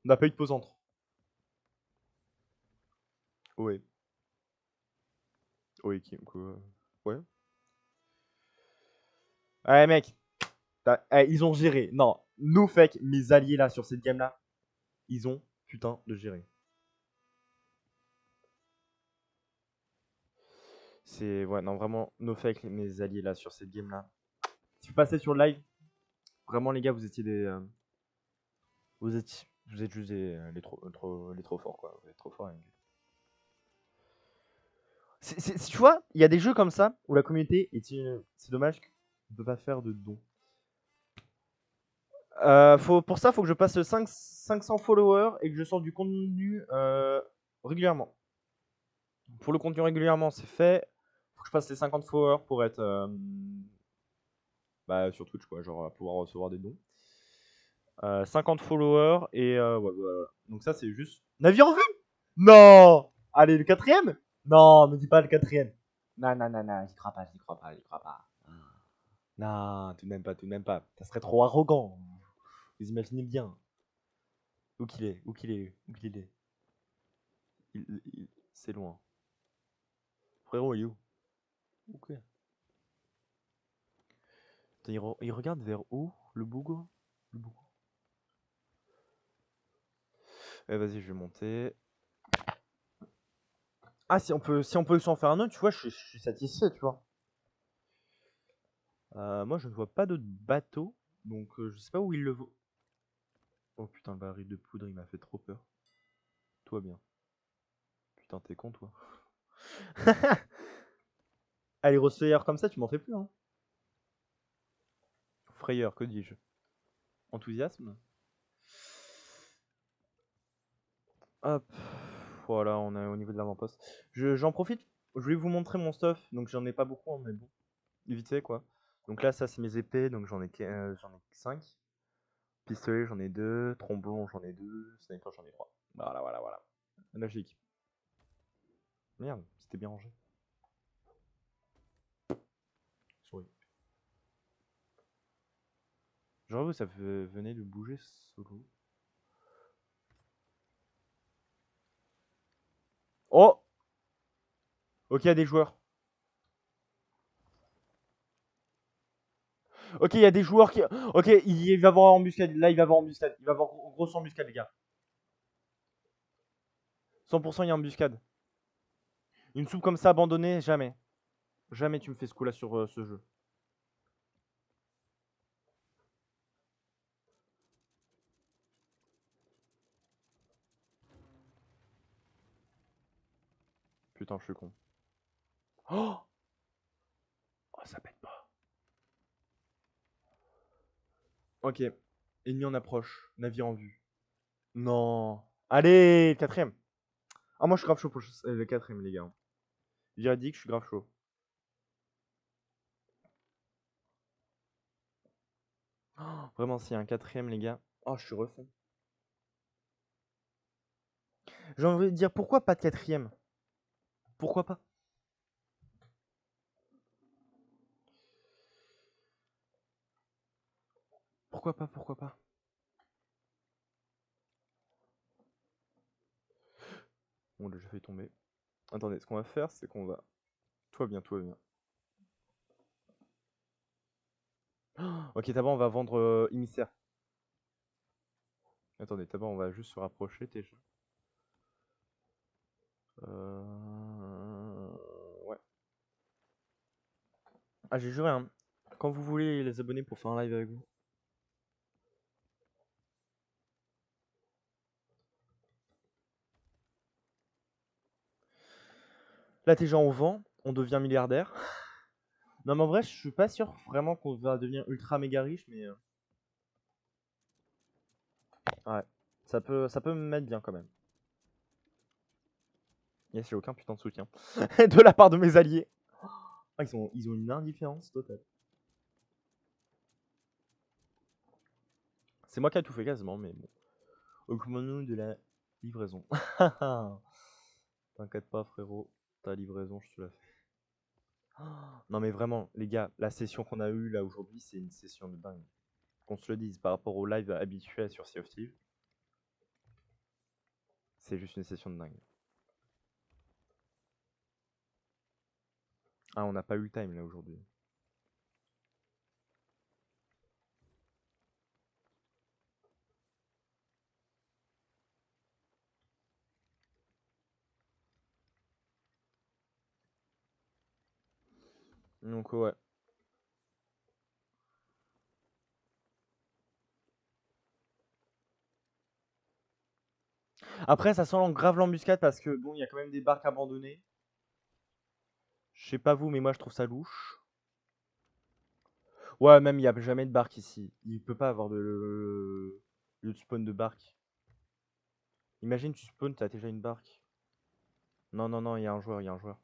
On n'a pas eu de pause entre. Ouais. Ouais, quoi. Ouais. Ouais, mec. Ils ont géré. Non, no fake, mes alliés là sur cette game là, ils ont putain de géré. C'est. Ouais, non, vraiment, no fake, mes alliés là sur cette game là. Si vous passez sur le live, vraiment, les gars, vous étiez des. Vous êtes juste les trop forts, quoi. Vous êtes trop forts, les gars. Tu vois, il y a des jeux comme ça où la communauté est. C'est dommage qu'on ne peut pas faire de dons. Pour ça, il faut que je passe 500 followers et que je sorte du contenu régulièrement. Pour le contenu régulièrement, c'est fait. Faut que je passe les 50 followers pour être sur Twitch, quoi, genre pouvoir recevoir des dons. 50 followers et ouais, voilà. Donc ça, c'est juste. Navire en vue. Non. Allez, le quatrième. Non, me dis pas le quatrième. Non, non, non, non, j'y crois pas, j'y crois pas, j'y crois pas. Non, tout de même pas, tout de même pas. Ça serait trop arrogant. Vous imaginez bien. Où qu'il est, où qu'il est, où qu'il est. C'est loin. Frérot, il est où? Ok. Attends, il regarde vers où? Le Bougo? Le Bougo. Eh, vas-y, je vais monter. Ah, si on peut s'en faire un autre, tu vois, je suis satisfait, tu vois. Moi, je ne vois pas d'autres bateaux, donc je sais pas où il le vaut. Oh putain, le baril de poudre, il m'a fait trop peur. Toi bien. Putain, t'es con, toi. Allez, Rosseilleur comme ça, tu m'en fais plus, hein. Frayeur, que dis-je? Enthousiasme. Hop. Voilà, on est au niveau de l'avant-poste. J'en profite, je voulais vous montrer mon stuff, donc j'en ai pas beaucoup, hein, mais bon. Vite fait, quoi. Donc là, ça, c'est mes épées, donc j'en ai 5. Pistolet, j'en ai 2. Tromblon, j'en ai 2. Sniper, j'en ai 3. Voilà, voilà, voilà. Logique. Merde, c'était bien rangé. Souris. J'avoue, ça venait de bouger solo. Oh! Ok, il y a des joueurs. Ok, il y a des joueurs qui. Ok, il va avoir embuscade. Là, il va avoir embuscade. Il va avoir grosse embuscade, les gars. 100% il y a embuscade. Une soupe comme ça abandonnée, jamais. Jamais tu me fais ce coup-là sur ce jeu. Putain, je suis con. Oh! Oh, ça pète pas. Ok. Ennemi en approche. Navire en vue. Non. Allez, le quatrième. Ah, moi, je suis grave chaud pour le quatrième, les gars. Véridique, je suis grave chaud. Oh, vraiment, s'il y a un quatrième, les gars. Oh, je suis refait. J'ai envie de dire, pourquoi pas de quatrième? Pourquoi pas? Pourquoi pas? Pourquoi pas? Bon, là, j'ai failli tomber. Attendez, ce qu'on va faire, c'est qu'on va... Tout va bien, tout va bien. Ok, d'abord, on va vendre émissaire. Attendez, d'abord, on va juste se rapprocher déjà. Ouais. Ah, j'ai juré, hein. Quand vous voulez les abonnés pour faire un live avec vous. Là, déjà, on vend, on devient milliardaire. Non, mais en vrai, je suis pas sûr vraiment qu'on va devenir ultra méga riche, mais ouais, ça peut me mettre bien quand même. Yes, j'ai aucun putain de soutien de la part de mes alliés. Ah, ils ont une indifférence totale. C'est moi qui ai tout fait quasiment, mais bon. Occupons-nous de la livraison. T'inquiète pas, frérot, ta livraison, je te la fais. Non, mais vraiment, les gars, la session qu'on a eue là aujourd'hui, c'est une session de dingue. Qu'on se le dise par rapport au live habituel sur Sea of Thieves, c'est juste une session de dingue. Ah, on n'a pas eu le time là aujourd'hui. Donc, ouais. Après, ça sent grave l'embuscade parce que bon, il y a quand même des barques abandonnées. Je sais pas vous, mais moi je trouve ça louche. Ouais, même il y a jamais de barque ici. Il peut pas avoir de lieu de spawn de barque. Imagine tu spawns, t'as déjà une barque. Non, non, non, il y a un joueur, il y a un joueur.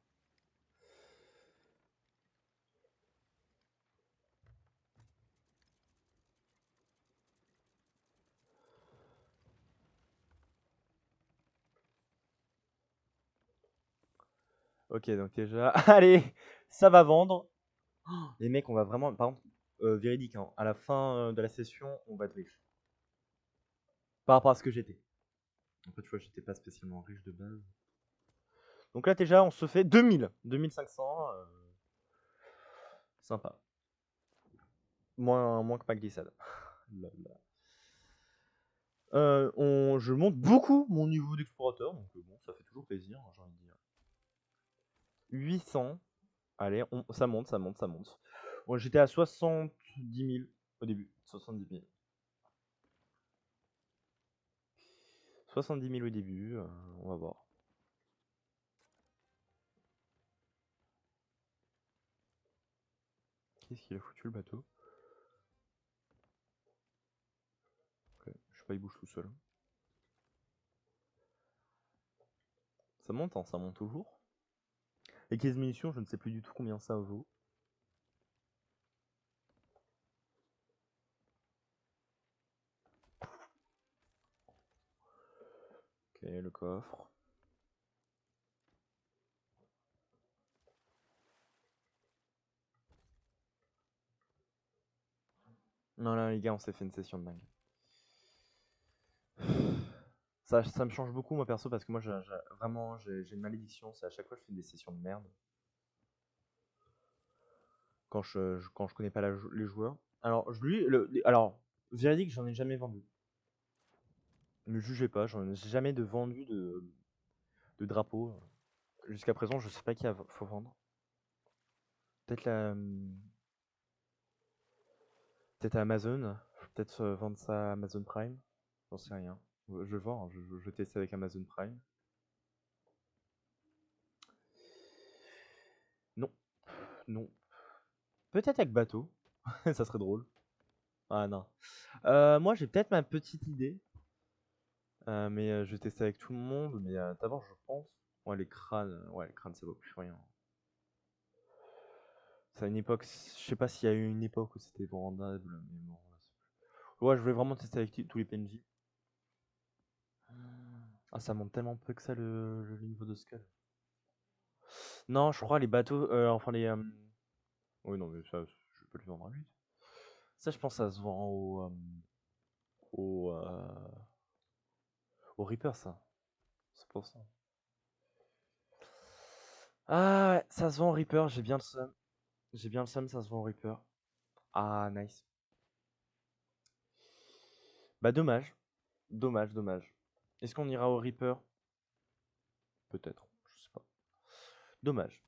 Ok, donc déjà, allez, ça va vendre. Oh, les mecs, on va vraiment, par contre, véridique, hein, à la fin de la session, on va être riche. Par rapport à ce que j'étais. En fait, tu vois, j'étais pas spécialement riche de base. Donc là, déjà, on se fait 2000, 2500. Sympa. Moins que ma glissade. Je monte beaucoup mon niveau d'explorateur, donc bon, ça fait toujours plaisir, hein, j'ai envie de dire. 800. Allez, ça monte, ça monte, ça monte. Bon, j'étais à 70 000 au début. 70 000. 70 000 au début, on va voir. Qu'est-ce qu'il a foutu le bateau? Ok, je sais pas, il bouge tout seul. Ça monte, hein, ça monte toujours. Les 15 munitions, je ne sais plus du tout combien ça vaut. Ok, le coffre. Non, là, les gars, on s'est fait une session de dingue. Ça me change beaucoup, moi, perso, parce que moi, vraiment, j'ai une malédiction. C'est à chaque fois que je fais des sessions de merde. Quand je connais pas les joueurs. Alors, alors, véridique, j'en ai jamais vendu. Ne jugez pas, j'en ai jamais vendu de drapeau. Jusqu'à présent, je sais pas qui faut vendre. Peut-être peut-être Amazon. Peut-être vendre ça à Amazon Prime. J'en sais rien. Je vais voir, hein, je teste avec Amazon Prime. Non, non. Peut-être avec bateau. Ça serait drôle. Ah non. Moi, j'ai peut-être ma petite idée. Mais je vais tester avec tout le monde. Mais d'abord, je pense. Ouais, les crânes, ça vaut plus rien. C'est à une époque, je sais pas s'il y a eu une époque où c'était vendable, mais bon. Ouais, je voulais vraiment tester avec tous les PNJ. Ah, ça monte tellement peu que ça le niveau de skull. Non, je crois les bateaux, enfin les. Oui, non, mais ça, je peux le vendre à 8. Ça, je pense, ça se vend au, au Reaper, ça. C'est pour ça. Ah ouais, ça se vend au Reaper, j'ai bien le seum. J'ai bien le seum, ça se vend au Reaper. Ah, nice. Bah, dommage. Dommage, dommage. Est-ce qu'on ira au Reaper? Peut-être, je sais pas. Dommage.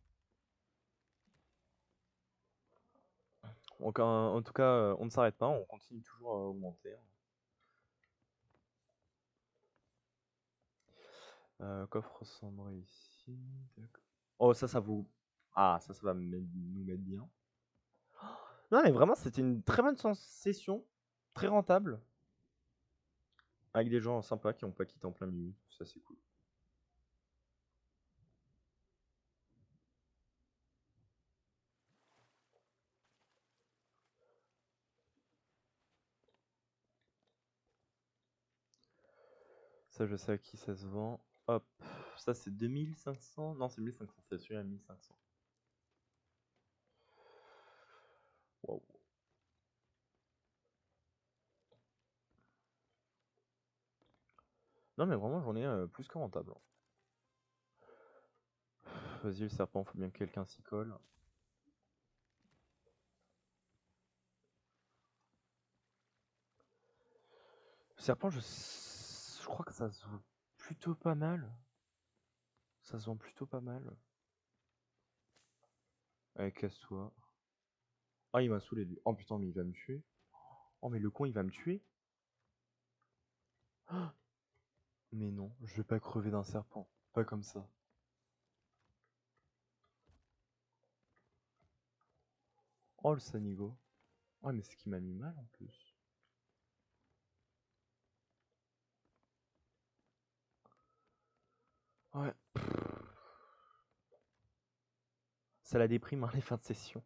Donc, en tout cas, on ne s'arrête pas, on continue toujours à augmenter. Coffre cendré ici. Oh, ça vous. Ah, ça va nous mettre bien. Non, mais vraiment, c'était une très bonne session. Très rentable. Avec des gens sympas qui n'ont pas quitté en plein milieu. Ça, c'est cool. Ça, je sais à qui ça se vend. Hop. Ça, c'est 2500. Non, c'est 1500. C'est celui-là, 1500. Waouh. Non, mais vraiment, j'en ai plus que rentable. Vas-y, le serpent, faut bien que quelqu'un s'y colle. Le serpent, je crois que ça se vend plutôt pas mal. Ça se vend plutôt pas mal. Allez, casse-toi. Ah, il m'a saoulé lui. Oh putain, mais il va me tuer. Oh, mais le con, il va me tuer. Ah, mais non, je vais pas crever d'un serpent. Pas comme ça. Oh, le Sanigo. Oh, mais c'est qui m'a mis mal en plus. Ouais. Ça la déprime, hein, les fins de session.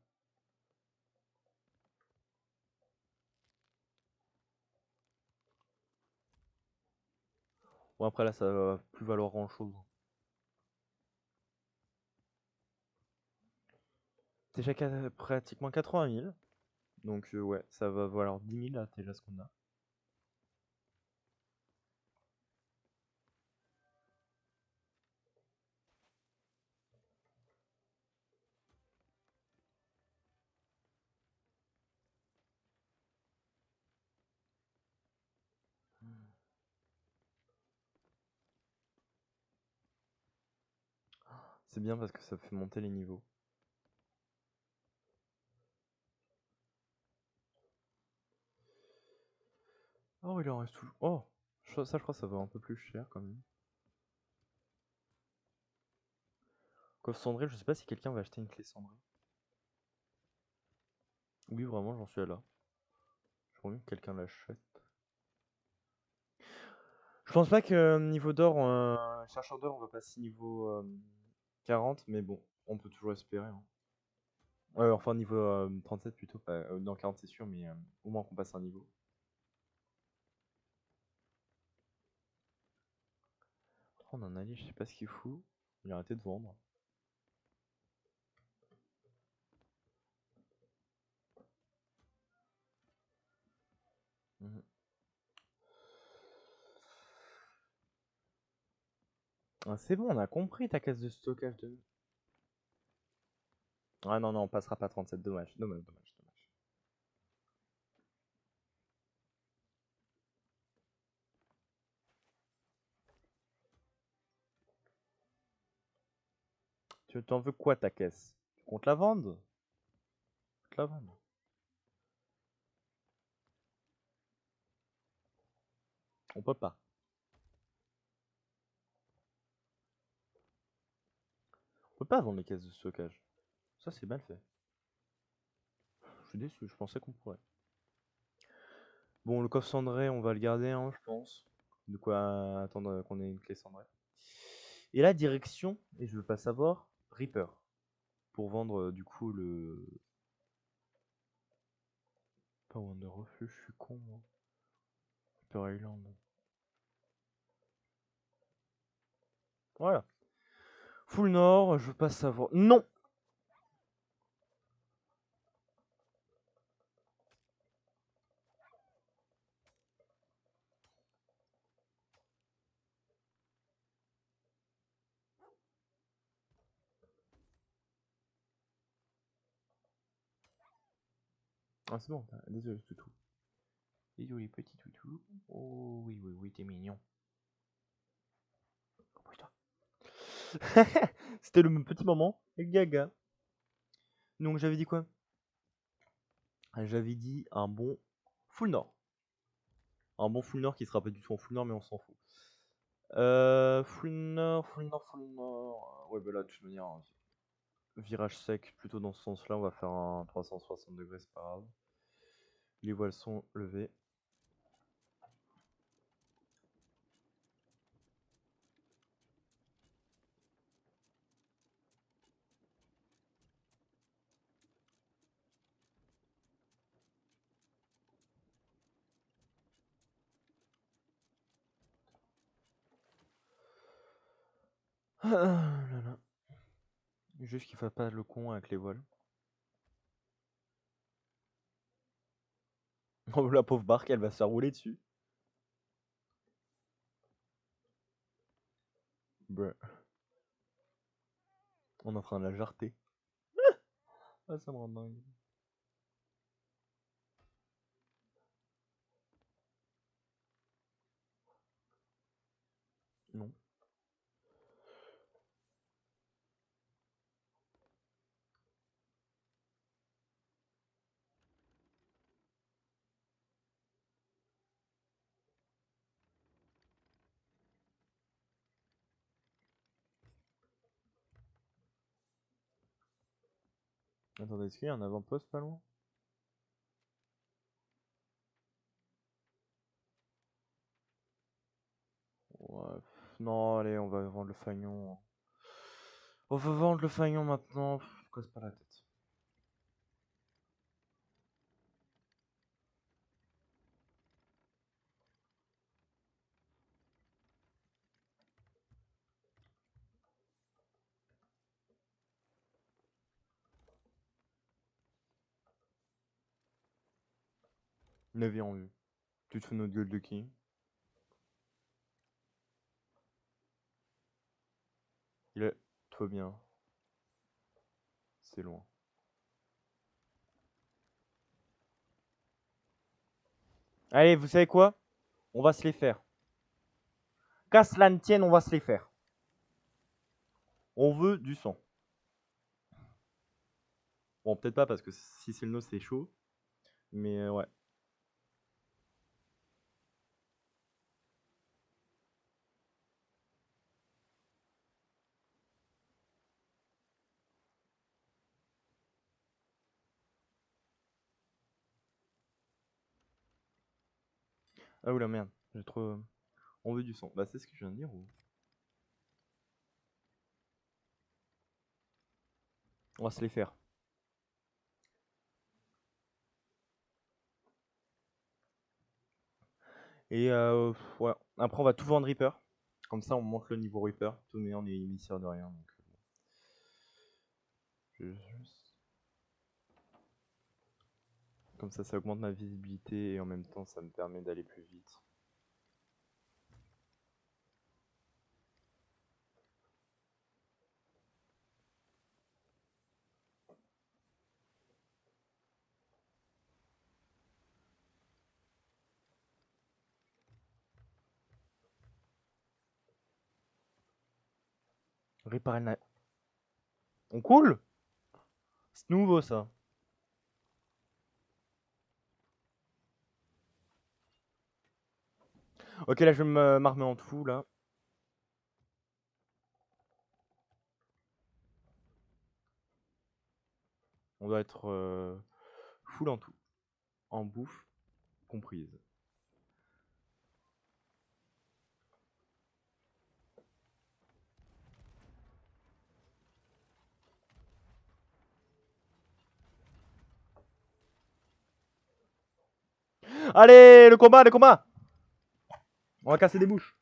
Bon, après là, ça va plus valoir grand chose. Déjà pratiquement 80 000. Donc, ouais, ça va valoir 10 000 là, déjà ce qu'on a. C'est bien parce que ça fait monter les niveaux. Oh, il en reste toujours. Oh, ça, je crois que ça va un peu plus cher quand même. Coffre cendré, je sais pas si quelqu'un va acheter une clé cendrée. Oui, vraiment, j'en suis à là. Je crois bien que quelqu'un l'achète. Je pense pas que niveau d'or, chercheur d'or, on va passer niveau 40, mais bon, on peut toujours espérer. Hein. Enfin, niveau 37 plutôt, pas, non, 40 c'est sûr, mais au moins qu'on passe un niveau. Oh, on a un allié, je sais pas ce qu'il fout. Il a arrêté de vendre. Mhm. Ah, c'est bon, on a compris ta caisse de stockage de. Ah non, non, on passera pas 37, dommage, dommage, dommage, dommage. Tu t'en veux quoi ta caisse? Tu comptes la vendre? Tu la vendre. On peut pas. On peut pas vendre les caisses de stockage. Ça, c'est mal fait. Je suis déçu, je pensais qu'on pourrait. Bon, le coffre cendré, on va le garder, hein, je pense. De quoi attendre qu'on ait une clé cendrée. Et la direction, et je veux pas savoir, Reaper. Pour vendre du coup Pas Wonder Refuge, je suis con moi. Hyper Island. Voilà. Full Nord, je veux pas savoir. Non! Ah, c'est bon, désolé, toutou. Désolé, petit toutou. Oh, oui, oui, oui, t'es mignon. Repousse-toi. C'était le petit moment. Gaga. Donc, j'avais dit quoi? J'avais dit un bon full nord. Un bon full nord qui sera pas du tout en full nord, mais on s'en fout. Full nord, full nord, full nord. Ouais, bah là, de toute manière, virage sec plutôt dans ce sens-là. On va faire un 360 degrés, c'est pas grave. Les voiles sont levées. Ah là là. Juste qu'il fasse pas le con avec les voiles. Oh, la pauvre barque, elle va se faire rouler dessus. Bruh. On est en train de la jarter. Ah, ça me rend dingue. Non. Attendez, est-ce qu'il y a un avant-poste pas loin? Ouais. Non, allez, on va vendre le fagnon. On va vendre le fagnon maintenant. Casse pas la tête. Navire en vue. Tu te fous notre gueule de qui? Il est. Toi bien. C'est loin. Allez, vous savez quoi? On va se les faire. Qu'à cela ne tienne, on va se les faire. On veut du sang. Bon, peut-être pas parce que si c'est le nôtre, c'est chaud. Mais ouais. Ah oula merde, j'ai trop. On veut du sang. Bah c'est ce que je viens de dire ou. On va se les faire. Et ouais. Après on va tout vendre Reaper. Comme ça on monte le niveau Reaper. Tout mais on est émissaire de rien. Donc, comme ça augmente ma visibilité et en même temps ça me permet d'aller plus vite. Réparer le. On coule. C'est nouveau ça. Ok là je vais m'armer en tout là. On doit être full en tout. En bouffe comprise. Allez, le combat, le combat. On va casser des bouches.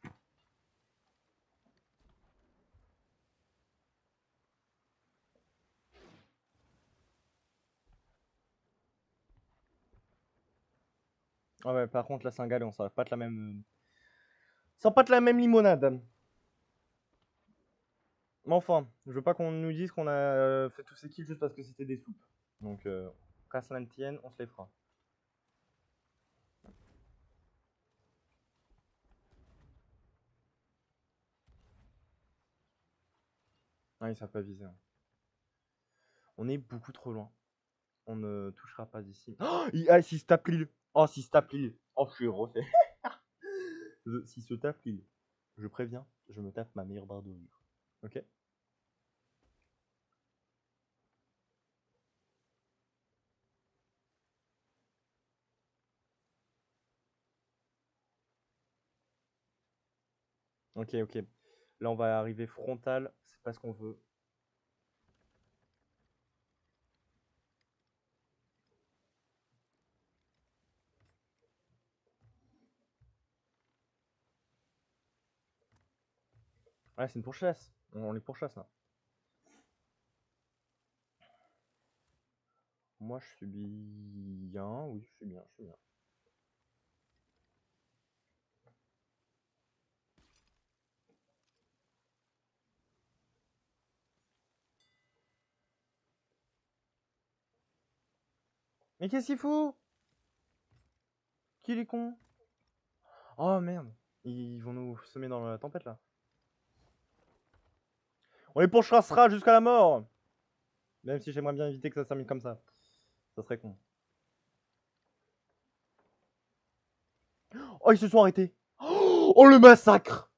Ah ouais, par contre, là, c'est un galon, ça va pas être la même... Ça va pas être la même limonade. Mais enfin, je veux pas qu'on nous dise qu'on a fait tous ces kills juste parce que c'était des soupes. Donc, qu'à cela ne tienne, on se les fera. Ah, ils savent pas viser. Hein. On est beaucoup trop loin. On ne touchera pas ici. Oh, s'il se tape l'île. Oh, s'il se tape l'île. Oh, je suis refait. S'il se tape l'île. Je préviens, je me tape ma meilleure barre de rire. Ok. Ok, ok. Là, on va arriver frontal. C'est pas ce qu'on veut. Ouais, c'est une pourchasse. On les pourchasse là. Moi, je suis bien. Oui, je suis bien, je suis bien. Mais qu'est-ce qu'il fout? Qu'il est con? Oh merde. Ils vont nous semer dans la tempête là. On les pourchassera jusqu'à la mort. Même si j'aimerais bien éviter que ça se termine comme ça. Ça serait con. Oh, ils se sont arrêtés. Oh, le massacre.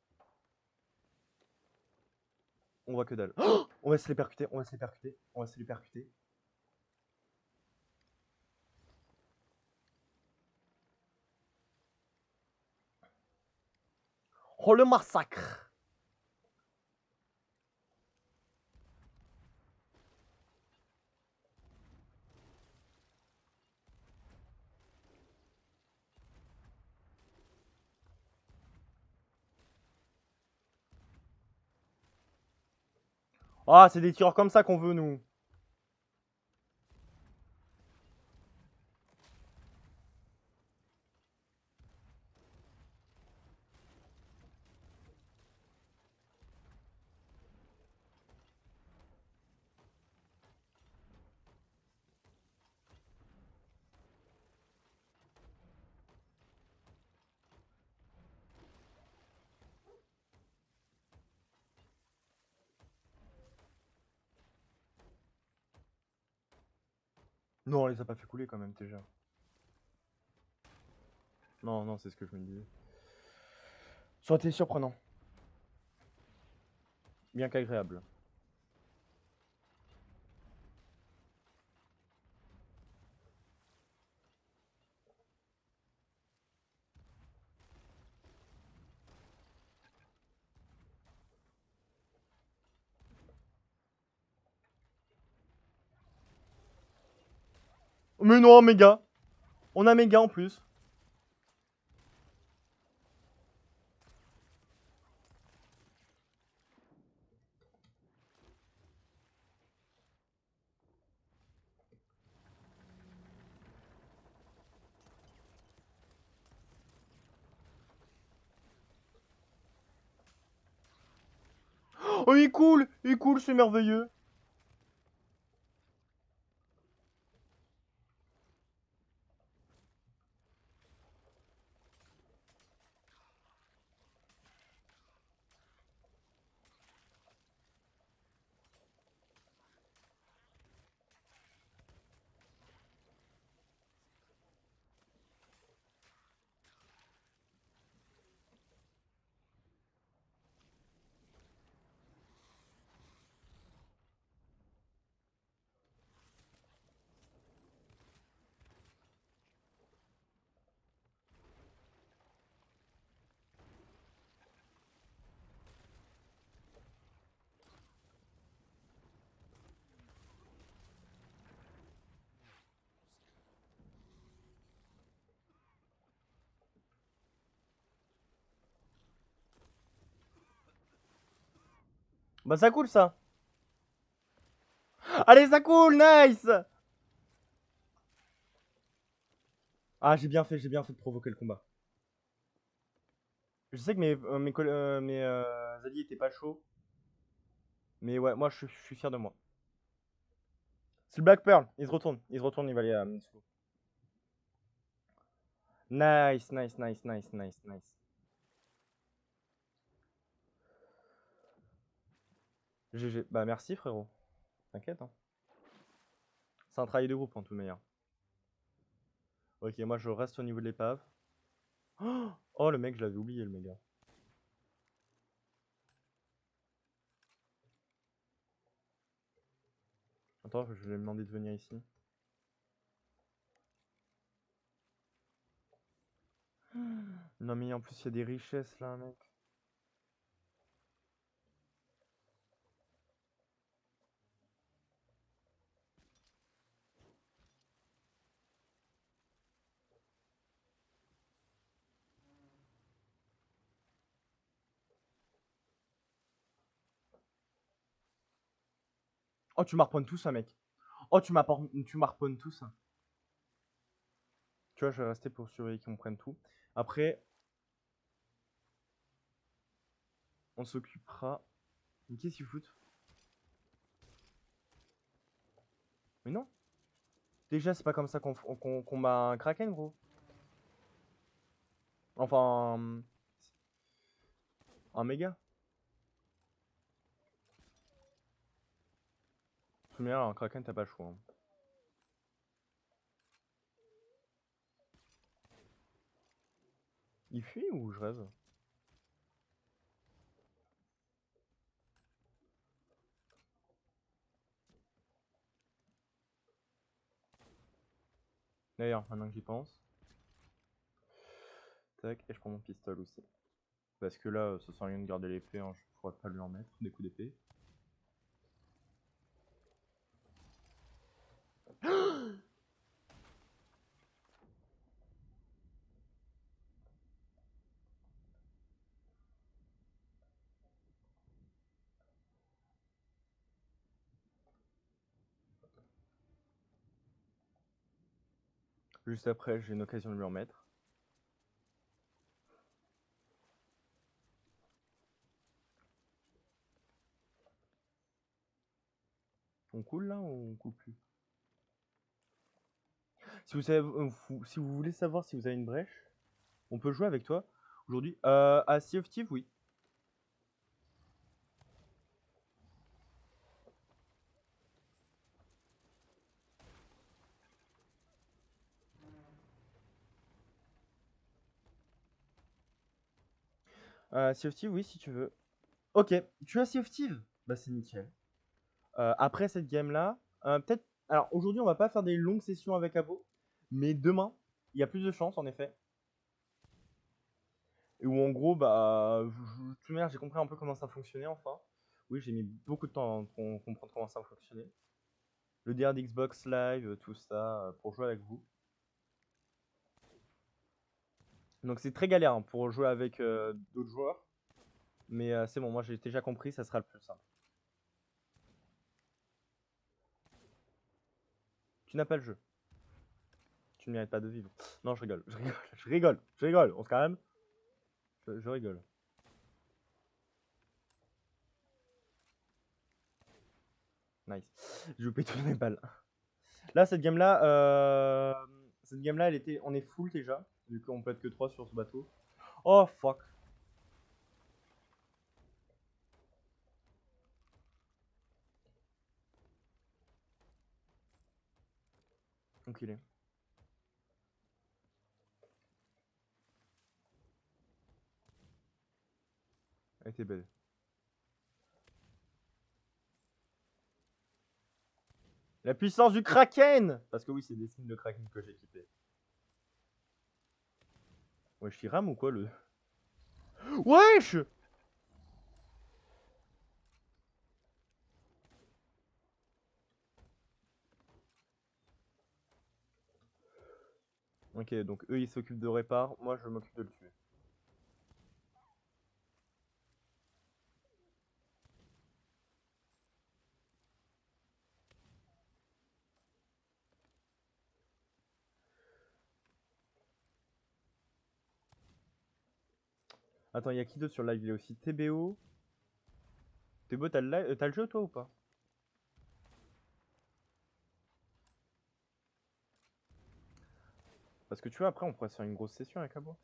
On voit que dalle. On va se les percuter, on va se les percuter, on va se les percuter. Oh, le massacre. Ah, c'est des tireurs comme ça qu'on veut, nous. Non, on les a pas fait couler quand même, déjà. Non, non, c'est ce que je me disais. Ça aurait été surprenant. Bien qu'agréable. Mais non, méga. On a méga en plus. Oh, il est cool, c'est merveilleux. Bah ça coule ça. Allez, ça coule, nice. Ah, j'ai bien fait de provoquer le combat. Je sais que mes alliés étaient pas chauds. Mais ouais, moi je suis fier de moi. C'est le Black Pearl, il se retourne, il va aller à Mitsuko. Nice, nice, nice, nice, nice, nice. GG. Bah merci frérot. T'inquiète hein. C'est un travail de groupe en tout meilleur. Ok, moi je reste au niveau de l'épave. Oh le mec, je l'avais oublié le méga. Attends, je vais lui demander de venir ici. Non mais en plus il y a des richesses là mec. Oh tu m'harponnes tout ça mec. Oh tu m'harponnes tout ça. Tu vois, je vais rester pour surveiller qu'on prenne tout. Après, on s'occupera. Mais qu'est-ce qu'ils foutent? Mais non. Déjà, c'est pas comme ça qu'on combat un Kraken, gros. Enfin, un méga. Mais un Kraken, t'as pas le choix. Hein. Il fuit ou je rêve? D'ailleurs, maintenant que j'y pense. Tac, et je prends mon pistolet aussi. Parce que là, ça sert à rien de garder l'épée, hein. Je pourrais pas lui en mettre des coups d'épée. Juste après, j'ai une occasion de lui en mettre. On coule là ou on coule plus? Si vous, savez, si vous voulez savoir si vous avez une brèche, on peut jouer avec toi aujourd'hui. À Sea of Thieves, oui. Sea of Thieves, oui, si tu veux. Ok, tu as Sea of Thieves? Bah, c'est nickel. Après cette game-là, peut-être. Alors, aujourd'hui, on va pas faire des longues sessions avec Abo, mais demain, il y a plus de chances, en effet. Et où, en gros, bah. De toute manière, j'ai compris un peu comment ça fonctionnait, enfin. Oui, j'ai mis beaucoup de temps pour comprendre comment ça fonctionnait. Le DR d'Xbox Live, tout ça, pour jouer avec vous. Donc, c'est très galère hein, pour jouer avec d'autres joueurs. Mais c'est bon, moi j'ai déjà compris, ça sera le plus simple. Tu n'as pas le jeu. Tu ne mérites pas de vivre. Non, je rigole, je rigole, je rigole, je rigole. On se calme. Je rigole. Nice. Je vous paye toutes mes balles. Là, cette game-là, on est full déjà, vu qu'on peut être que 3 sur ce bateau. Oh fuck. Donc il est. Elle était belle. La puissance du Kraken. Parce que oui, c'est des signes de Kraken que j'ai équipés. Wesh, il rame ou quoi le. Wesh. Ok, donc eux ils s'occupent de répar, moi je m'occupe de le tuer. Attends, il y a qui d'autre sur le live? Il y a aussi TBO. TBO, t'as le jeu toi ou pas? Parce que tu vois, après, on pourrait se faire une grosse session avec Abo.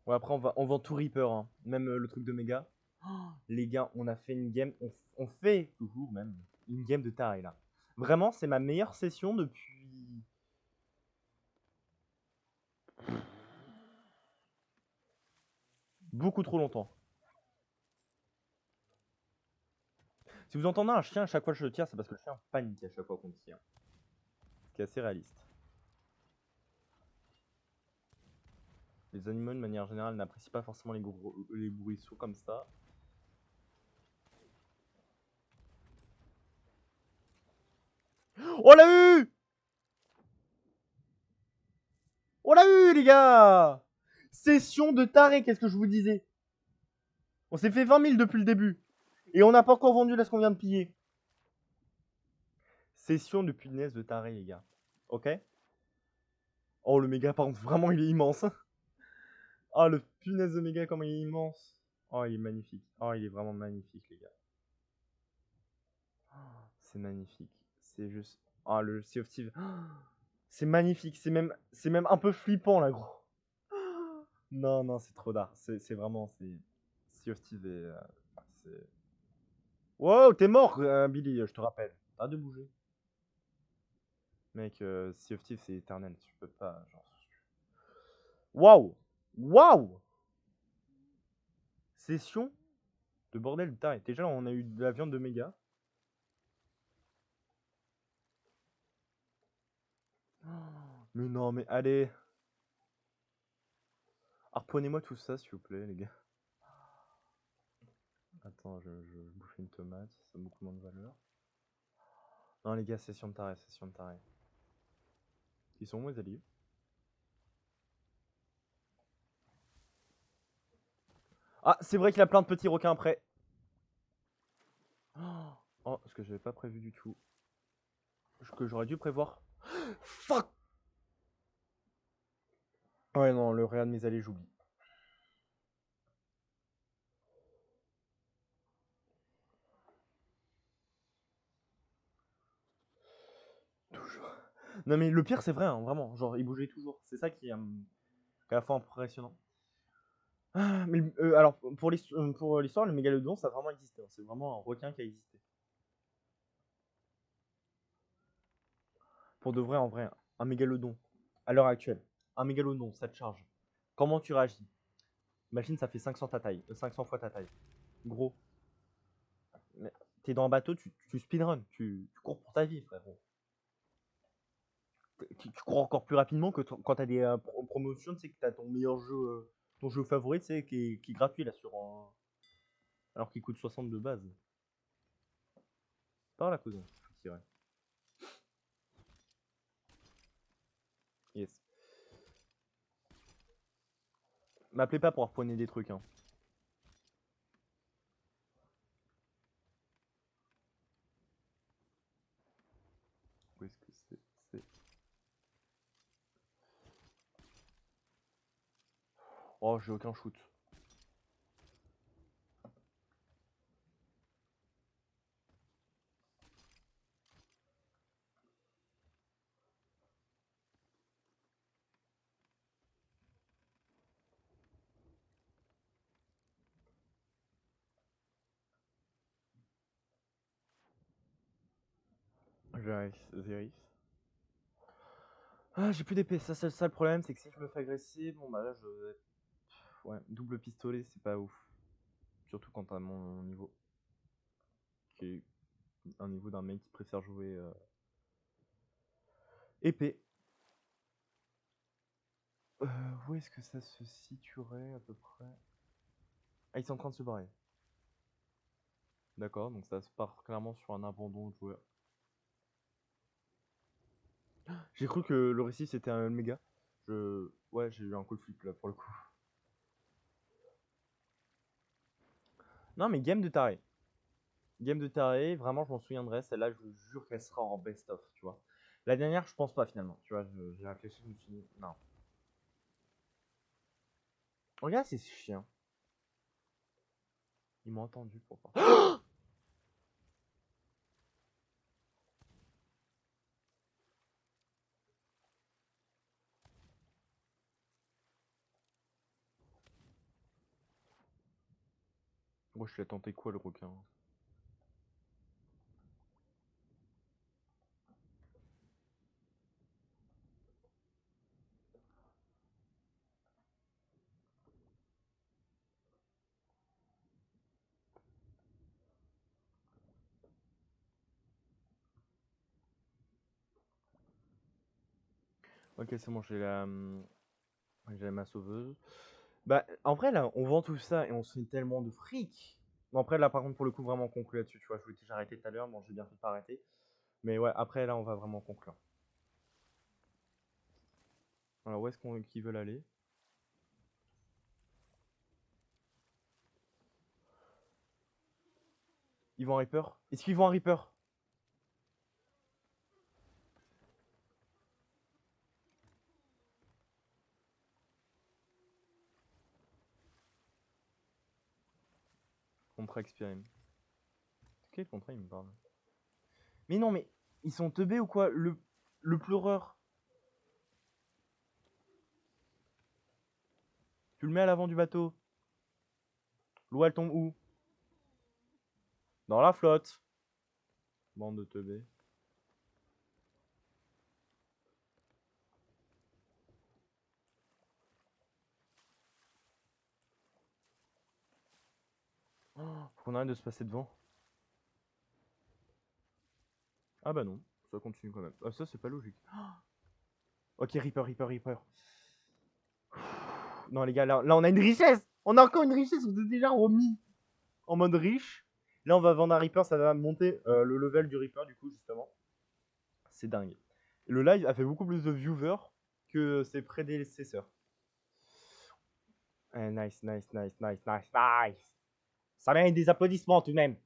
Ouais, après, on vend tout Reaper, hein. Même le truc de méga. Oh, les gars, on a fait une game. On fait toujours même une game de taré là. Vraiment, c'est ma meilleure session depuis. Beaucoup trop longtemps. Si vous entendez un chien à chaque fois que je le tire, c'est parce que le chien panique à chaque fois qu'on le tire. Ce qui est assez réaliste. Les animaux, de manière générale, n'apprécient pas forcément les bruits sourds comme ça. On l'a eu! On l'a eu, les gars! Session de taré, qu'est-ce que je vous disais? On s'est fait 20 000 depuis le début. Et on n'a pas encore vendu là ce qu'on vient de piller. Session de punaise de taré, les gars. Ok? Oh, le méga, par contre, vraiment, il est immense. Ah, le punaise de méga, comment il est immense. Oh, il est magnifique. Oh, il est vraiment magnifique, les gars. Oh, c'est magnifique. C'est juste. Ah, le Sea of Thieves. Oh, c'est magnifique. C'est même un peu flippant, là, gros. Non, non, c'est trop d'art. C'est vraiment. Sea of Thieves et. C'est. Wow, t'es mort, Billy, je te rappelle. Arrête de bouger. Mec, Sea of Thieves, c'est éternel. Tu peux pas. Genre. Waouh! Waouh! Session de bordel de taré. Déjà, on a eu de la viande de méga. Mais non, mais allez. Harponnez-moi tout ça, s'il vous plaît, les gars. Attends, je bouffe une tomate. Ça a beaucoup moins de valeur. Non, les gars, session de taré, session de taré. Ils sont où, les alliés? Ah, c'est vrai qu'il a plein de petits requins après. Oh, ce que j'avais pas prévu du tout. Ce que j'aurais dû prévoir. Fuck! Ouais, non, le réa de mes alliés, j'oublie. Toujours. Non, mais le pire, c'est vrai, hein, vraiment. Genre, il bougeait toujours. C'est ça qui est à la fois impressionnant. Ah, mais alors, pour l'histoire, le mégalodon, ça a vraiment existé. Hein. C'est vraiment un requin qui a existé. Pour de vrai, en vrai, un mégalodon, à l'heure actuelle, un mégalodon, ça te charge. Comment tu réagis? Imagine, ça fait 500 ta taille, 500 fois ta taille. Gros, t'es dans un bateau, tu speedrun, tu cours pour ta vie, frérot. Tu cours encore plus rapidement que quand t'as des promotions, tu sais que t'as ton jeu favori, tu sais, qui est gratuit là sur un. Alors qu'il coûte 60 de base. Par la cousin, faut tirer. Yes. M'appelez pas pour harponner des trucs, hein. Où est-ce que c'est? Oh, j'ai aucun shoot. J'arrive. Ah, j'ai plus d'épée, ça c'est ça le problème, c'est que si je me fais agresser, bon bah là je vais. Ouais, double pistolet, c'est pas ouf. Surtout quand t'as mon niveau. Qui est un niveau d'un mec qui préfère jouer épée. Où est-ce que ça se situerait à peu près? Ah, ils sont en train de se barrer. D'accord, donc ça se part clairement sur un abandon de joueur. J'ai cru que le récit c'était un méga. Ouais, j'ai eu un coup de flip là pour le coup. Non, mais game de taré. Game de taré, vraiment, je m'en souviendrai. Celle-là, je vous jure qu'elle sera en best-of, tu vois. La dernière, je pense pas finalement. Tu vois, j'ai réfléchi, je me suis dit, non. Regarde ces chiens. Ils m'ont entendu pour pas. Moi, je l'ai tenté quoi, le requin? Ok, c'est bon, j'ai ma sauveuse. Bah, en vrai, là, on vend tout ça et on se fait tellement de fric. Bon, après, là, par contre, pour le coup, vraiment conclu là-dessus, tu vois. Je voulais déjà arrêter tout à l'heure, bon, j'ai bien fait de pas arrêter. Mais ouais, après, là, on va vraiment conclure. Alors, où est-ce qu'ils veulent aller? Ils vont en Reaper? Est-ce qu'ils vont en Reaper? Contrat expiré. Quel contrat il me parle? Mais non, mais ils sont teubés ou quoi? Le pleureur. Tu le mets à l'avant du bateau. L'eau, elle tombe où? Dans la flotte. Bande de teubés. Oh, faut qu'on arrête de se passer devant. Ah bah non, ça continue quand même. Ah, ça, c'est pas logique. Ok, Reaper, Reaper, Reaper. Non, les gars, là, on a une richesse. On a encore une richesse. On est déjà remis en mode riche. Là, on va vendre un Reaper. Ça va monter le level du Reaper, du coup, justement. C'est dingue. Le live a fait beaucoup plus de viewers que ses prédécesseurs. Nice, nice, nice, nice, nice, nice. Ça mérite des applaudissements tout de même.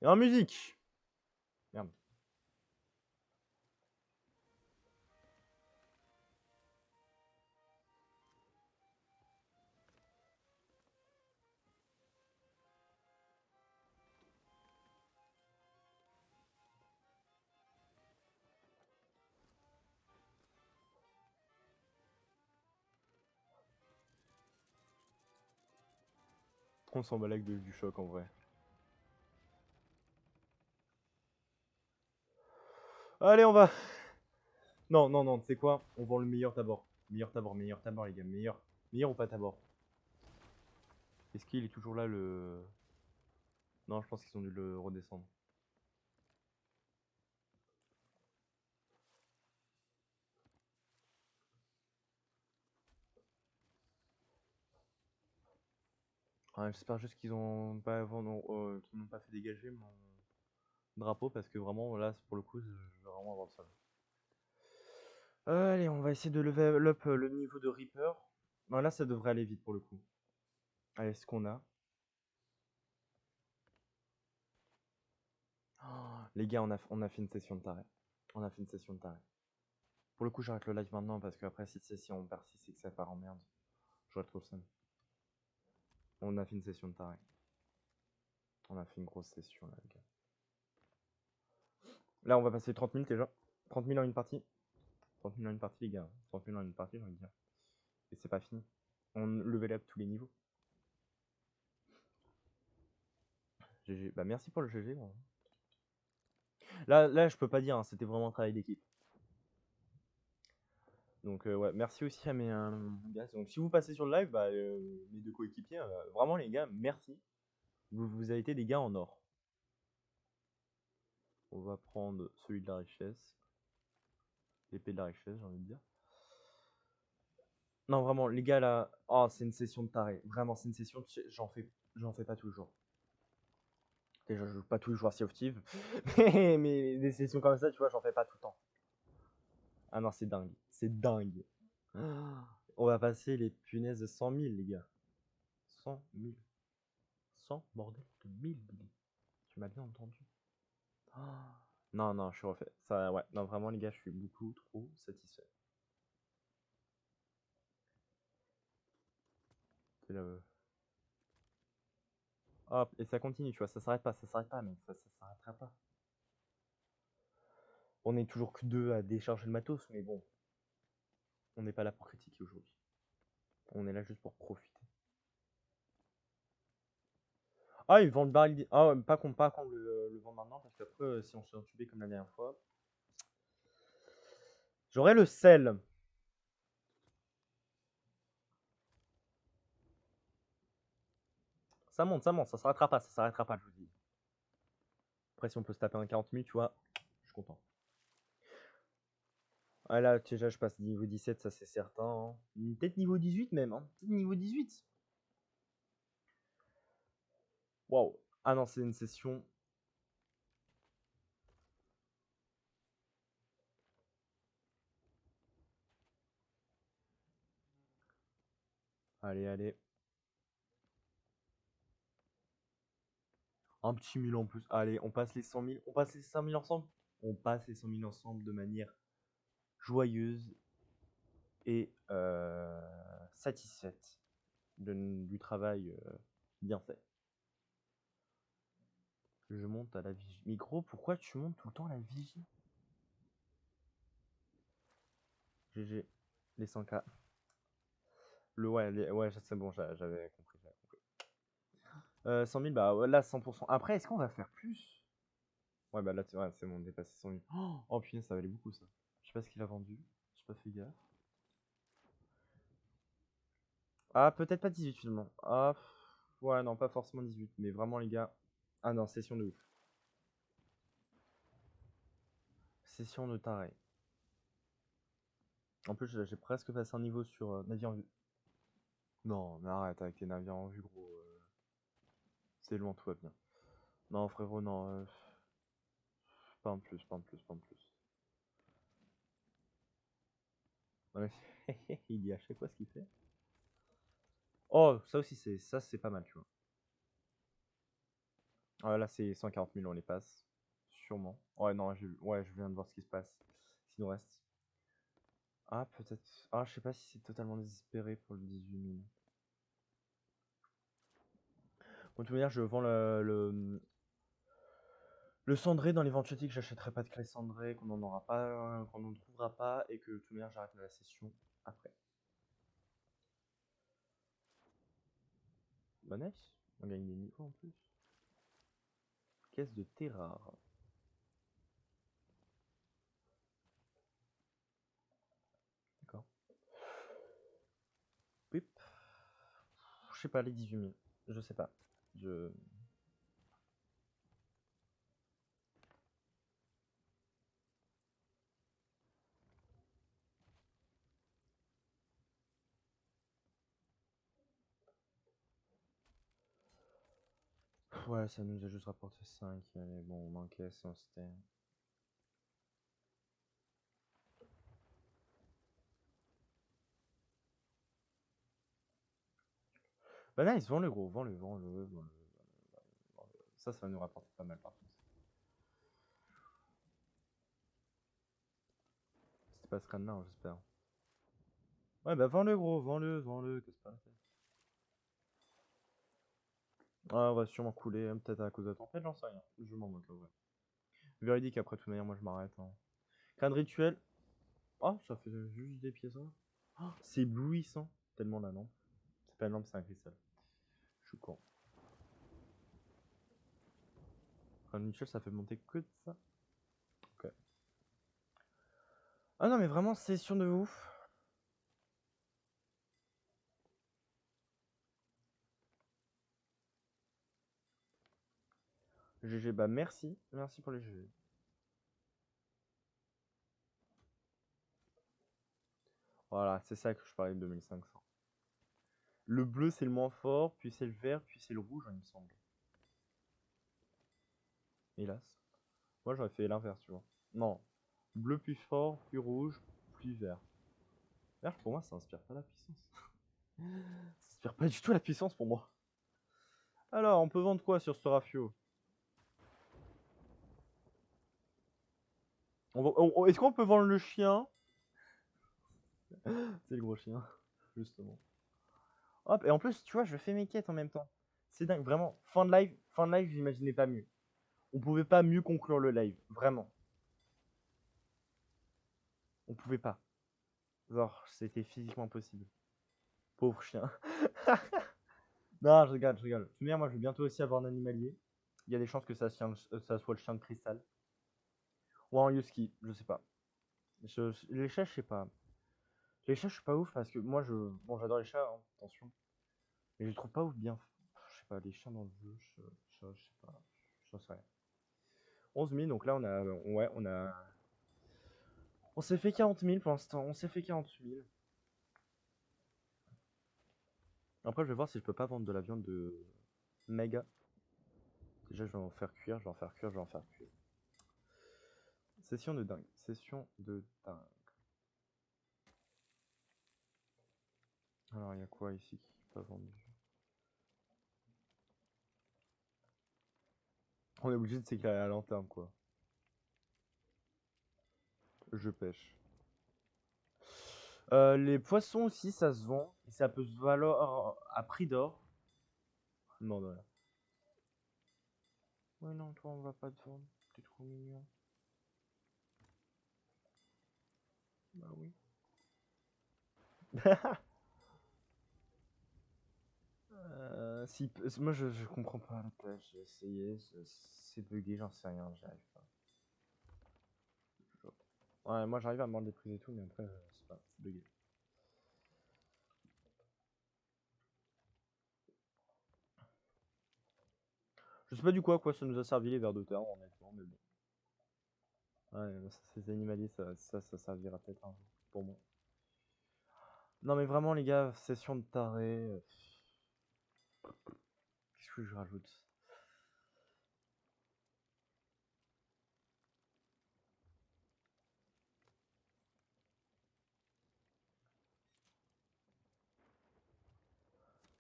Et en musique. Merde. On s'en bat du choc en vrai. Allez, on va. Non, non, non, tu sais quoi? On vend le meilleur d'abord. Meilleur d'abord, les gars. Meilleur. Meilleur ou pas d'abord? Est-ce qu'il est toujours là le. Non, je pense qu'ils ont dû le redescendre. Ouais, j'espère juste qu'ils ont pas, qu'ils n'ont pas fait dégager mon drapeau parce que vraiment là, pour le coup, je veux vraiment avoir ça. Allez, on va essayer de level up le niveau de Reaper. Non, là, ça devrait aller vite pour le coup. Allez, ce qu'on a. Oh, les gars, on a fait une session de taré. On a fait une session de taré. Pour le coup, j'arrête le live maintenant parce qu'après, si on persiste et que ça part en merde, j'aurais trop le seum. On a fait une session de taré. On a fait une grosse session là, les gars. Là, on va passer 30 000 déjà. 30 000 en une partie. 30 000 en une partie, les gars. 30 000 en une partie, j'ai envie de dire. Et c'est pas fini. On level up tous les niveaux. GG. Bah, merci pour le GG. Gros. Là, je peux pas dire, hein, c'était vraiment un travail d'équipe. Donc, ouais, merci aussi à mes gars. Donc, si vous passez sur le live, bah, mes deux coéquipiers, vraiment, les gars, merci. Vous avez été des gars en or. On va prendre celui de la richesse. L'épée de la richesse, j'ai envie de dire. Non, vraiment, les gars, là, oh, c'est une session de taré. Vraiment, c'est une session, j'en fais pas toujours. Déjà, je joue pas tous les jours à Sea of Thieves. Mais des sessions comme ça, tu vois, j'en fais pas tout le temps. Ah non, c'est dingue. C'est dingue. On va passer les punaises de 100 000, les gars. 100 000. 100, bordel de 1000, Billy. Tu m'as bien entendu. Ah. Non, non, je suis refait. Ça, ouais, non, vraiment, les gars, je suis beaucoup trop satisfait. C'est là. Hop, et ça continue, tu vois, ça s'arrête pas, mais ça s'arrêtera pas. On est toujours que deux à décharger le matos, mais bon, on n'est pas là pour critiquer aujourd'hui. On est là juste pour profiter. Ah, ils vendent le baril. Ah, ouais, pas qu'on le vend maintenant, parce qu'après, si on se fait entuber comme la dernière fois. J'aurai le sel. Ça monte, ça s'arrêtera pas, je vous dis. Après, si on peut se taper un 40 000, tu vois, je suis content. Ah là, déjà, je passe niveau 17, ça c'est certain. Hein. Peut-être niveau 18 même, hein. Peut-être niveau 18. Waouh. Ah non, c'est une session. Allez, allez. Un petit 1000 en plus. Allez, on passe les 100 000. On passe les 5 000 ensemble. On passe les 100 000 ensemble de manière joyeuse et satisfaite du travail bien fait. Je monte à la vigie. Mais gros, pourquoi tu montes tout le temps à la vigie? GG. Les 100K. Ouais, c'est bon, j'avais compris. 100 000, bah ouais, là, 100%. Après, est-ce qu'on va faire plus? Ouais, bah là, ouais, c'est bon, on dépasse 100 000. Oh, punaise, ça valait beaucoup ça. Je sais pas ce qu'il a vendu. J'ai pas fait gaffe. Ah, peut-être pas 18 finalement. Ah, ouais, non, pas forcément 18. Mais vraiment, les gars. Ah non, session de ouf. Session de taré. En plus, j'ai presque passé un niveau sur navire en vue. Non, mais arrête avec les navires en vue, gros. C'est loin, tout va bien. Non, frérot, non. Pas en plus, pas en plus, pas en plus. Non, mais il dit à chaque fois ce qu'il fait. Oh, ça aussi, c'est pas mal, tu vois. Ah, là, c'est 140 000, on les passe. Sûrement. Ouais, non, ouais, je viens de voir ce qui se passe. S'il nous reste. Ah, peut-être. Ah, je sais pas si c'est totalement désespéré pour le 18 000. Bon, de toute manière, je vends le cendré dans l'éventualité que j'achèterai pas de clé cendrée, qu'on n'en aura pas, qu'on n'en trouvera pas, et que de toute manière, j'arrête la session après. Bah, nice. On gagne des niveaux en plus. Caisse de thé rare. D'accord. Pip. Je sais pas, les 18 000. Je sais pas. Je. Ouais, ça nous a juste rapporté 5. Allez, bon, on encaisse, on se tait. Bah nice, vends-le gros, vends-le. Ça va nous rapporter pas mal par contre. C'était pas ce crâne là, j'espère. Ouais, bah vends-le gros, vends-le, que c'est pas la peine. Ah, on va sûrement couler, hein, peut-être à cause de la tempête, j'en sais rien. Je m'en moque, en vrai. Véridique, après, de toute manière, moi je m'arrête. Hein. Crâne rituel. Oh, ça fait juste des pièces. Hein. Oh, c'est éblouissant. Tellement la lampe. C'est pas une lampe, c'est un cristal. Je suis con. Crâne rituel, ça fait monter que de ça. Ok. Ah non, mais vraiment, session de ouf. GG, bah merci. Merci pour les GG. Voilà, c'est ça que je parlais de 2500. Le bleu, c'est le moins fort, puis c'est le vert, puis c'est le rouge, il me semble. Hélas. Moi, j'aurais fait l'inverse, tu vois. Non. Bleu plus fort, puis rouge, puis vert. Vert, pour moi, ça inspire pas la puissance. Ça inspire pas du tout la puissance pour moi. Alors, on peut vendre quoi sur ce rafio? Est-ce qu'on peut vendre le chien? C'est le gros chien, justement. Hop, et en plus, tu vois, je fais mes quêtes en même temps. C'est dingue, vraiment. Fin de live, j'imaginais pas mieux. On pouvait pas mieux conclure le live, vraiment. On pouvait pas. Genre, c'était physiquement possible. Pauvre chien. Non, je rigole, je rigole. De toute manière, moi, je vais bientôt aussi avoir un animalier. Il y a des chances que ça soit le chien de cristal. Ou un husky, je sais pas. Les chats, je sais pas. Les chats, je suis pas ouf parce que moi, bon, j'adore les chats, hein, attention. Mais je les trouve pas ouf bien. Je sais pas, les chiens dans le jeu, je sais pas. J'en sais rien. 11 000, donc là, ouais, on s'est fait 40 000 pour l'instant. On s'est fait 40 000. Après, je vais voir si je peux pas vendre de la viande de méga. Déjà, je vais en faire cuire, je vais en faire cuire, je vais en faire cuire. Session de dingue. Session de dingue. Alors, il y a quoi ici qui n'est pas vendu? On est obligé de s'éclairer à lanterne, quoi. Je pêche. Les poissons aussi, ça se vend. Et ça peut se valoir à prix d'or. Non, non. Ouais, non, toi, on va pas te vendre. T'es trop mignon. Bah oui. Moi, je comprends pas la tâche. J'ai essayé, c'est bugué, j'en sais rien, j'y arrive pas. Ouais, moi, j'arrive à me rendre des prises et tout, mais après, c'est pas, c'est bugué. Je sais pas du coup à quoi ça nous a servi les vers de terre, honnêtement, mais bon. Ouais, ces animaliers, ça servira peut-être un jour pour moi. Non, mais vraiment, les gars, session de taré. Qu'est-ce que je rajoute?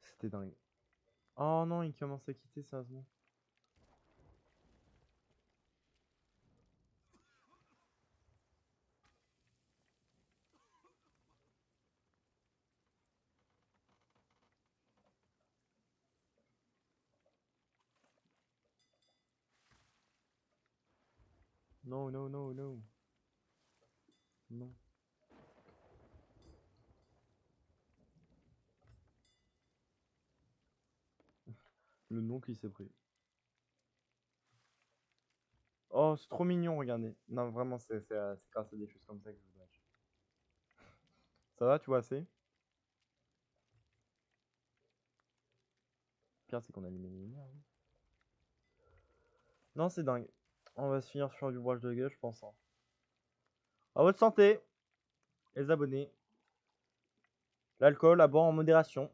C'était dingue. Oh non, il commence à quitter, sérieusement. Non, non, non, non. Non. Le nom qu'il s'est pris. Oh, c'est trop mignon, regardez. Non, vraiment, c'est grâce à des choses comme ça que je vous lâche. Ça va, tu vois assez? Le pire, c'est qu'on a allumé les lumières. Oui. Non, c'est dingue. On va se finir sur du broche de gueule, je pense. Hein. À votre santé, les abonnés. L'alcool à boire en modération.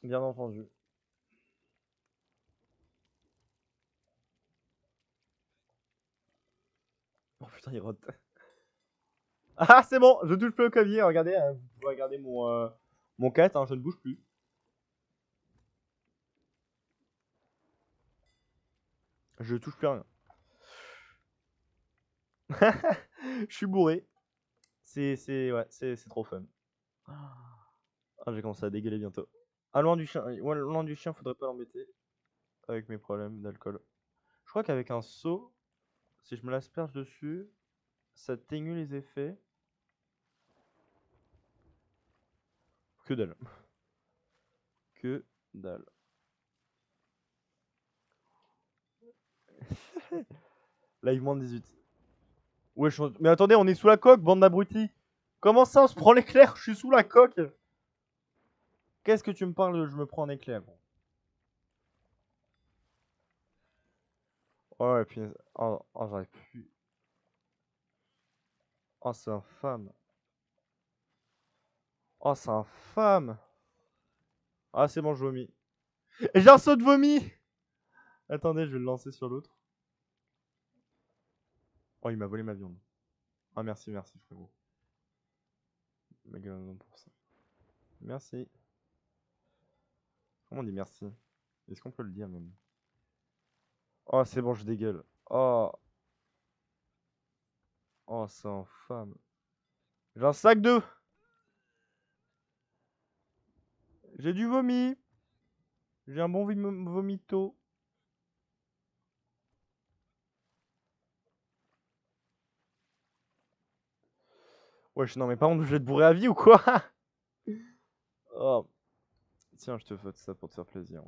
Bien entendu. Oh putain, il rote. Ah, c'est bon, je touche plus au clavier. Regardez, vous pouvez regarder mon 4, hein, je ne bouge plus. Je touche plus à rien. Je suis bourré. Ouais, c'est trop fun. Ah, j'ai commencé à dégueuler bientôt. Ah, loin du chien, ouais, loin du chien, faudrait pas l'embêter avec mes problèmes d'alcool. Je crois qu'avec un seau, si je me l'asperge dessus, ça ténue les effets. Que dalle. Que dalle. Live moins de 18. Ouais, mais attendez, on est sous la coque, bande d'abrutis. Comment ça, on se prend l'éclair? Je suis sous la coque. Qu'est-ce que tu me parles de je me prends un éclair, gros? Oh, ouais, puis. Oh, oh j'arrive plus. Oh, c'est infâme. Oh, c'est infâme. Ah, c'est bon, je vomis. Et j'ai un saut de vomi. Attendez, je vais le lancer sur l'autre. Oh, il m'a volé ma viande. Ah, merci, merci, frérot. Ma gueule pour ça. Merci. Comment on dit merci? Est-ce qu'on peut le dire même? Oh, c'est bon, je dégueule. Oh, oh, c'est infâme. J'ai un sac de... J'ai du vomi. J'ai un bon vomito. Wesh, non, mais par contre, je vais te bourrer à vie ou quoi? Oh. Tiens, je te vote ça pour te faire plaisir.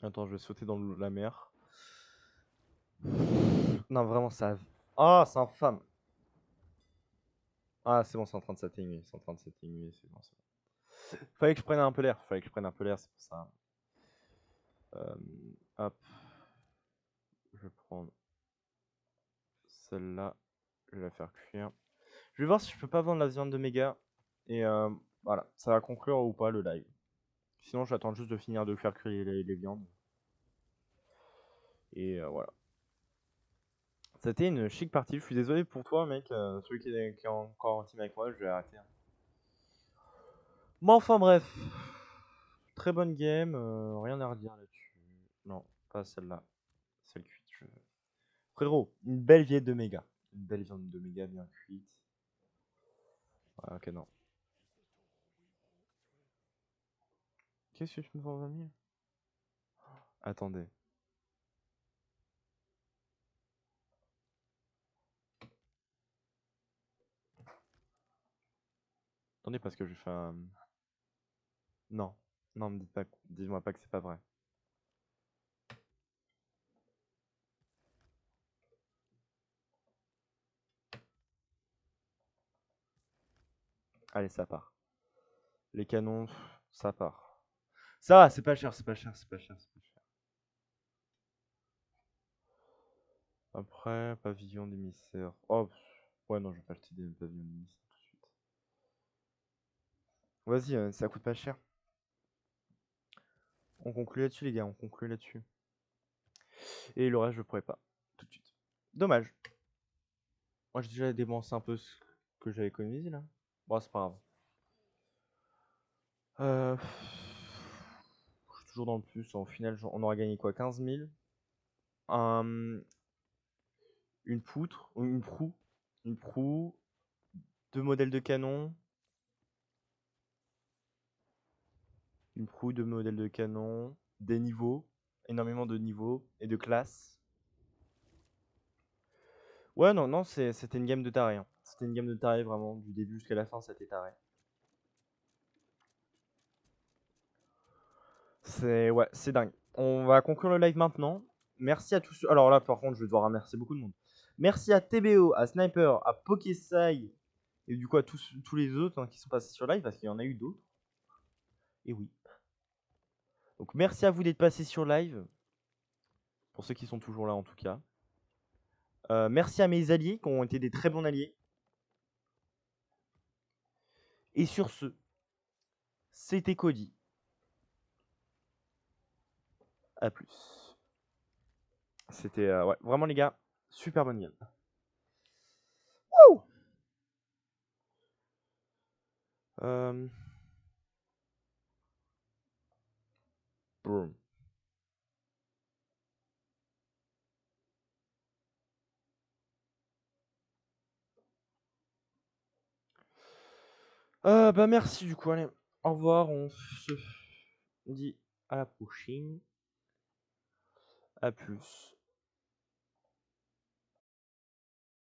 Attends, je vais sauter dans la mer. Non, vraiment, ça... Ah, c'est infâme. Ah, c'est bon, c'est en train de s'atténuer. C'est en train de s'atténuer, c'est bon, c'est bon. Fallait que je prenne un peu l'air. Fallait que je prenne un peu l'air, c'est pour ça. Hop. Je vais prendre celle-là. Je vais la faire cuire. Je vais voir si je peux pas vendre la viande de méga. Et voilà, ça va conclure ou pas le live. Sinon, j'attends juste de finir de faire cuire les viandes. Et voilà. C'était une chic partie. Je suis désolé pour toi, mec. Celui qui est encore en team avec moi, je vais arrêter. Mais enfin, bref. Très bonne game. Rien à redire là-dessus. Non, pas celle-là. Celle cuite. Frérot, une belle viande de méga. Une belle viande de méga bien cuite. Ouais, ok, non. Qu'est-ce que je me vends 20 000? Attendez. Attendez, parce que je fais un... Non. Non, me dites pas... Dites-moi pas que c'est pas vrai. Allez, ça part. Les canons, ça part. Ça va, c'est pas cher, c'est pas cher, c'est pas cher, c'est pas cher. Après, pavillon d'émissaire. Oh, ouais, non, je vais pas acheter des pavillons d'émissaire tout de suite. Vas-y, ça coûte pas cher. On conclut là-dessus, les gars, on conclut là-dessus. Et le reste, je pourrais pas, tout de suite. Dommage. Moi, j'ai déjà dépensé un peu ce que j'avais économisé, là. Bon, c'est pas grave. Je suis toujours dans le plus. Au final, on aura gagné quoi? 15 000. Une poutre, ou une proue, 2 modèles de canon. Une proue, 2 modèles de canon, des niveaux, énormément de niveaux et de classes. Ouais, non, non, c'était une game de taré. Hein. C'était une game de taré vraiment, du début jusqu'à la fin, c'était taré. Ouais, c'est dingue. On va conclure le live maintenant. Merci à tous. Alors là, par contre, je vais devoir remercier beaucoup de monde. Merci à TBO, à Sniper, à Pokésai et du coup à tous les autres qui sont passés sur live parce qu'il y en a eu d'autres. Et oui. Donc merci à vous d'être passés sur live. Pour ceux qui sont toujours là en tout cas. Merci à mes alliés qui ont été des très bons alliés. Et sur ce, c'était Cody. A plus. C'était ouais, vraiment les gars, super bonne game. Wouh. Boom. Bah merci du coup, allez, au revoir, on se dit à la prochaine. A plus.